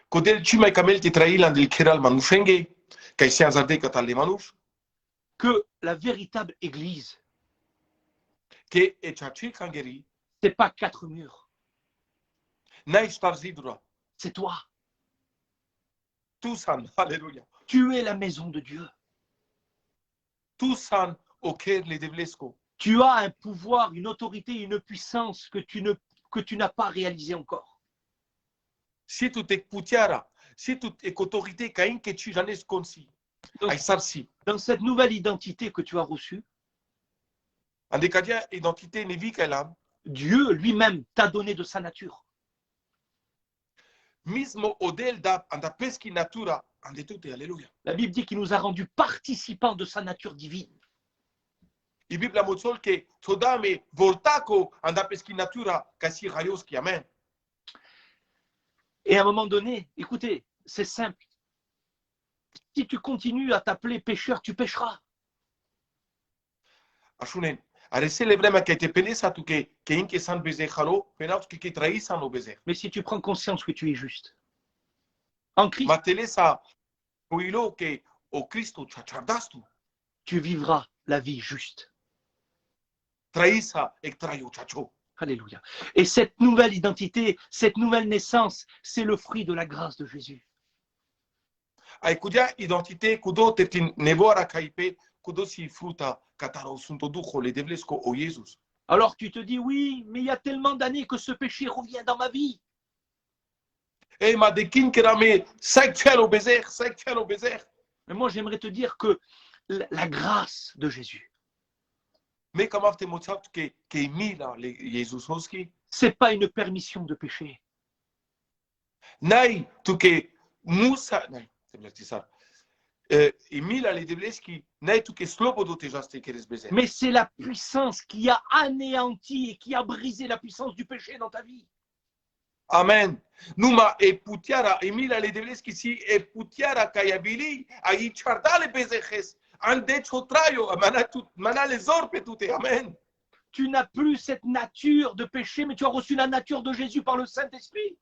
Codel ci mai camel ti trailan del keral manushenge, că se azarde catal le manush, Que la véritable Église, că e chachi kangeri, c'est pas quatre murs, nai starzidura. c'est toi. Tu san, alléluia. Tu es la maison de Dieu. Tu san o ker le deblesco. Tu as un pouvoir, une autorité, une puissance que tu n'as pas réalisé encore. Si tu te puteara, si tu e autorité ca inche ci janes consi, Donc, ai sarsi. dans cette nouvelle identité que tu as reçue, Ande cadia identité nevica elam, Dieu lui-même t'a donné de sa nature. mismo odel da anda peschi natura, ande tutte, alléluia. La Bible dit qu'il nous a rendus participants de sa nature divine. I Biblia moțol că todame voltaco anda peschi natura ca si raioski, amen. Et à un moment donné, écoutez, c'est simple. Si tu continues à t'appeler pécheur, tu pécheras. Așunen, are sele vremea că te penesa tu că inche san bezehalo, penaut că trai san o bezeh. Mais si tu prends conscience que tu es juste, en Christ, Matelesa oilo că o Cristo chachardastu, tu vivras la vie juste. traisa ec traio chacho. Alléluia. Et cette nouvelle identité, cette nouvelle naissance, c'est le fruit de la grâce de Jésus. Ai cudia identité cudo te tin nevoara caipe, cudo si fruta cataro sunt duho le devlesco o Jesus. Alors tu te dis, oui, mais il y a tellement d'années que ce péché revient dans ma vie. Ei, ma de kin kerame, sai cielo bezer. Mais moi, j'aimerais te dire que la grâce de Jésus, Me cam avte moțat că mila le Jesus hoski, c'est pas une permission de péché. nai tu că musa, nai, te blestisar. Emil ale devleski, ne tu ke slobodo te jaste keres bezer. Mais c'est la puissance qui a anéanti et qui a brisé la puissance du péché dans ta vie. Amen. Numa e putiara, Emil ale devleski si e putiara kayabili, ai chardale bezeches, ande chotrayo, mana les orpe tute. Amen. Tu n'as plus cette nature de péché, mais tu as reçu la nature de Jésus par le Saint-Esprit.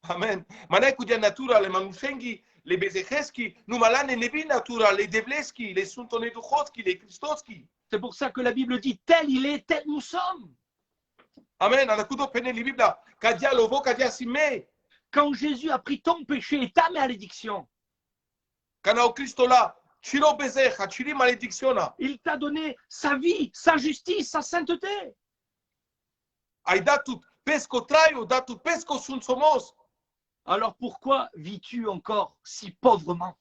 Amen. Mana kudia natura le manushengi, le bezecheski, numalane nebi natura, le devleski, le suntone duchoski, le kristoski. C'est pour ça que la Bible dit, tel il est, tel nous sommes. Amen. Anakudo pene li Bibla, kadia lovo, kadia sime. Quand Jésus a pris ton péché et ta malédiction, Kana o Kristo la, chiro bezecha, chiri maledictiona. il t'a donné sa vie, sa justice, sa sainteté. Ai datut pesco traio, datut pesco sunt somos. Alors pourquoi vis-tu encore si pauvrement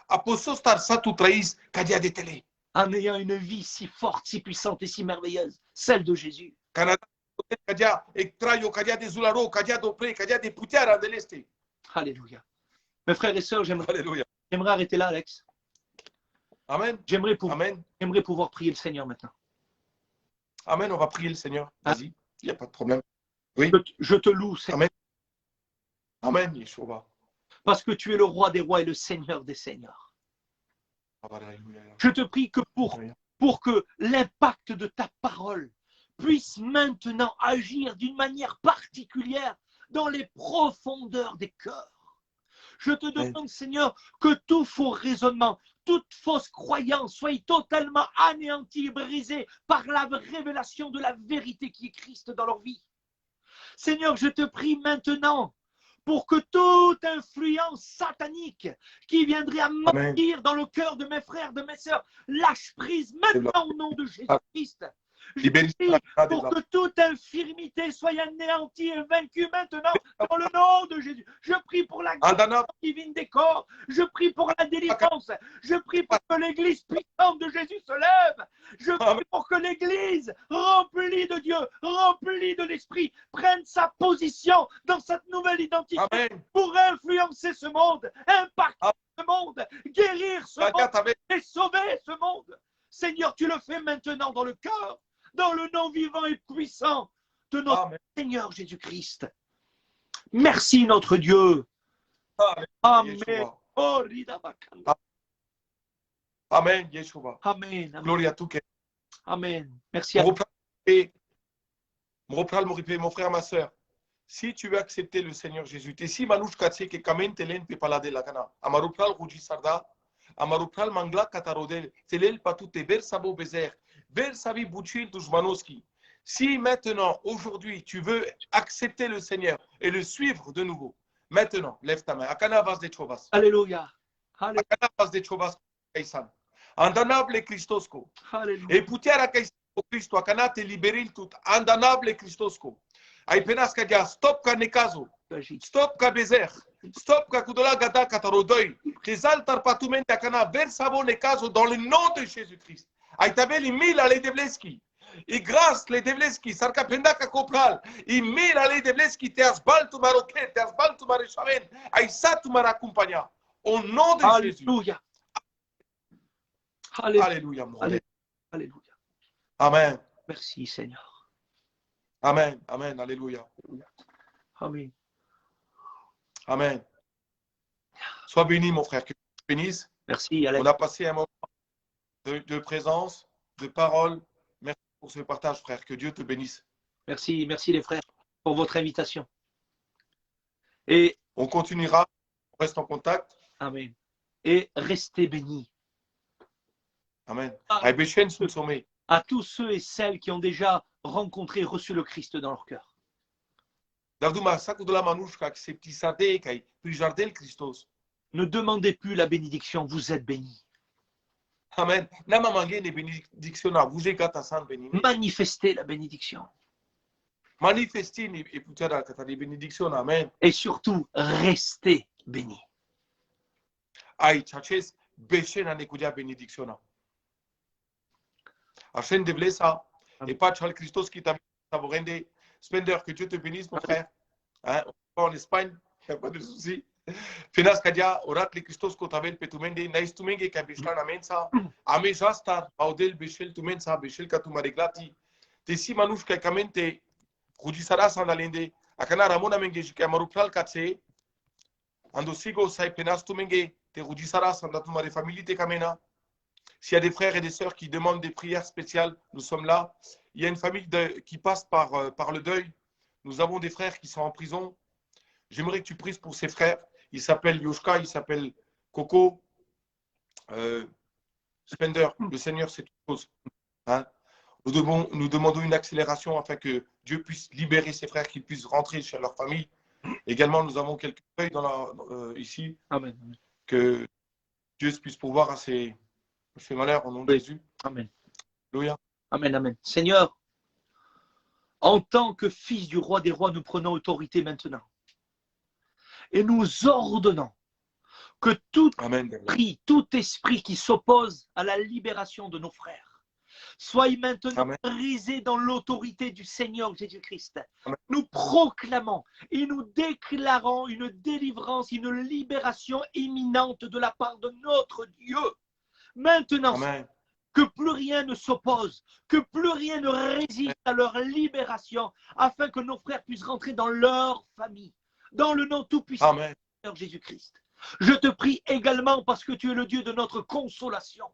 Aposto star satu trăis kadia de tele. en ayant une vie si forte, si puissante et si merveilleuse, celle de Jésus? Kana kadia e traio, kadia de zularo, kadia de opre, kadia de putiara de l'este. Alléluia. Mes frères et sœurs, j'aimerais Alléluia. arrêter là, Alex. Amen. J'aimerais Amen. pouvoir prier le Seigneur maintenant. Amen. On va prier le Seigneur. Vas-y. Il n'y a pas de problème. Oui. Je te loue, Seigneur, Amen. Amen. Yeshua. parce que tu es le roi des rois et le Seigneur des seigneurs. Alléluia. Je te prie que pour que l'impact de ta parole puisse maintenant agir d'une manière particulière dans les profondeurs des cœurs. Je te demande, Seigneur, que tout faux raisonnement, toute fausse croyance soit totalement anéantie et brisée par la révélation de la vérité qui est Christ dans leur vie. Seigneur, je te prie maintenant pour que toute influence satanique qui viendrait à mentir dans le cœur de mes frères, de mes sœurs, lâche prise maintenant au nom de Jésus-Christ. Je prie pour que toute infirmité soit anéantie et vaincue maintenant dans le nom de Jésus. Je prie pour la grâce divine des corps. Je prie pour la délivrance. Je prie pour que l'église puissante de Jésus se lève. Je prie pour que l'église remplie de Dieu, remplie de l'Esprit, prenne sa position dans cette nouvelle identité. Amen. Pour influencer ce monde, impacter ce monde, guérir ce monde et sauver ce monde. Seigneur, tu le fais maintenant dans le cœur, dans le nom vivant et puissant de notre Seigneur Jésus-Christ. Merci notre Dieu. Amen. Amen, Yeshua. Amen. Gloria a tu. Amen. Merci à vous. Mon frère, ma soeur, si tu veux accepter le Seigneur Jésus, si Manouch Katse que Kamen Telen pe palade la kana, Amarupral Ruji Sarda, Amarupral Mangla Katarodel, Telel Patute Bersabo Bezer, Bersavi Bouchil Dujmanoski. Si maintenant, aujourd'hui, tu veux accepter le Seigneur et le suivre de nouveau, maintenant, lève ta main. Akana vas de Chovas. Alléluia. Akana vas de Chovas Kaisan. Andanable Christosco. Alléluia. Et Putiara Kaisan Christo, Akana te liberil tout. Andanable Christosco. Ai penas ka dia stop ka nekazo. Stop ka bezer. Stop ka kudola gada katarodoi. Kezaltar patumente akana versavo nekazo dans le nom de Jésus-Christ. Ai tabeli mil ale devleski. Et grâce les devleski, sarka pendaka kopral. I mil ale devleski te asbal tu maroquet, te asbal tu marechamen. Ai sa tu maracompagna. Au nom de Jésus. Alléluia. Alléluia. Alléluia. Amen. Merci Seigneur. Amen. Amen. Alléluia. Amen. Amen. Sois béni, mon frère. Que Dieu te bénisse. Merci, Alex. On a passé un moment de présence, de parole. Merci pour ce partage, frère. Que Dieu te bénisse. Merci, merci les frères pour votre invitation. Et on continuera, on reste en contact. Amen. Et restez bénis. Amen. Amen. À tous ceux et celles qui ont déjà rencontré et reçu le Christ dans leur cœur. Ne demandez plus la bénédiction, vous êtes bénis. Amen. Manifestez la bénédiction. Amen. Et surtout, restez bénis. Hashem de blessa et pas Charles Christos qui t'a mis Spender, que Dieu te bénisse, mon frère. Hein, on va en Espagne, il n'y a pas de souci. Fenas kadia orat le Christos kotavel petumende nais tumenge ka bishlan amensa ame jastar audel bishel tumensa bishel katumareglati te si manush ka kamente rudisara sandalende akana ramona menge ka marupral katse ando sigo sai penas tumenge te rudisara sandatumare famille te kamena. S'il y a des frères et des sœurs qui demandent des prières spéciales, nous sommes là. Il y a une famille qui passe par le deuil. Nous avons des frères qui sont en prison. J'aimerais que tu pries pour ces frères. Il s'appelle Yoshka, il s'appelle Coco, Spender. Le Seigneur, c'est toute chose. Hein? Nous demandons une accélération afin que Dieu puisse libérer ces frères, qu'ils puissent rentrer chez leur famille. Également, nous avons quelques feuilles ici. Amen. Que Dieu puisse pouvoir à ces malheurs au nom de Jésus. Amen. Alléluia. Amen, amen. Seigneur, en tant que fils du roi des rois, nous prenons autorité maintenant. Et nous ordonnons que tout esprit qui s'oppose à la libération de nos frères soit maintenant brisé dans l'autorité du Seigneur Jésus-Christ. Nous proclamons et nous déclarons une délivrance, une libération imminente de la part de notre Dieu. Maintenant, Amen. Que plus rien ne s'oppose, que plus rien ne résiste à leur libération, afin que nos frères puissent rentrer dans leur famille. Dans le nom tout-puissant du Seigneur Jésus-Christ. Je te prie également parce que tu es le Dieu de notre consolation.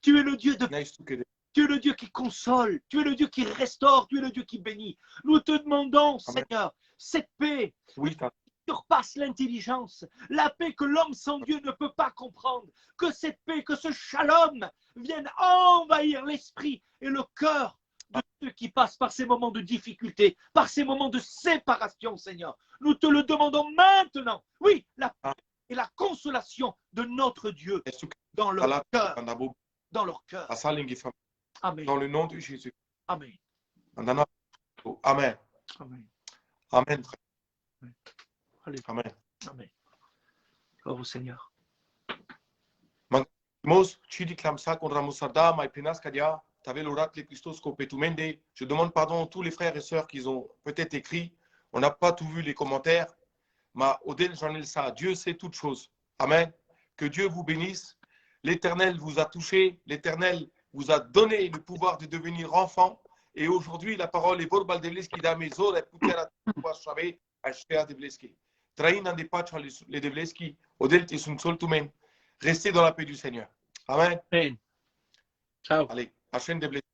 Tu es le Dieu tu es le Dieu qui console. Tu es le Dieu qui restaure. Tu es le Dieu qui bénit. Nous te demandons, Seigneur, cette paix qui surpasse l'intelligence, la paix que l'homme sans Dieu ne peut pas comprendre. Que cette paix, que ce shalom vienne envahir l'esprit et le cœur de ceux qui passent par ces moments de difficulté, par ces moments de séparation, Seigneur. Nous te le demandons maintenant. Oui, la paix et la consolation de notre Dieu dans leur cœur. Dans leur cœur. Amen. Dans le nom de Jésus. Amen. Amen. Amen. Amen. Amen. Amen. Gloire au Seigneur. Je demande pardon à tous les frères et sœurs qui ont peut-être écrit. On n'a pas tout vu les commentaires. Mais Dieu sait toutes choses. Amen. Que Dieu vous bénisse. L'Éternel vous a touché. L'Éternel vous a donné le pouvoir de devenir enfant. Et aujourd'hui, la parole est Borbal Devleski d'Amezor et Putera Savé à Shea Devleski. Traîne des patchs les Devleski, Odel Tisum Soltumen. Restez dans la paix du Seigneur. Amen. Amen. Ciao. Allez, Hachem Devleski.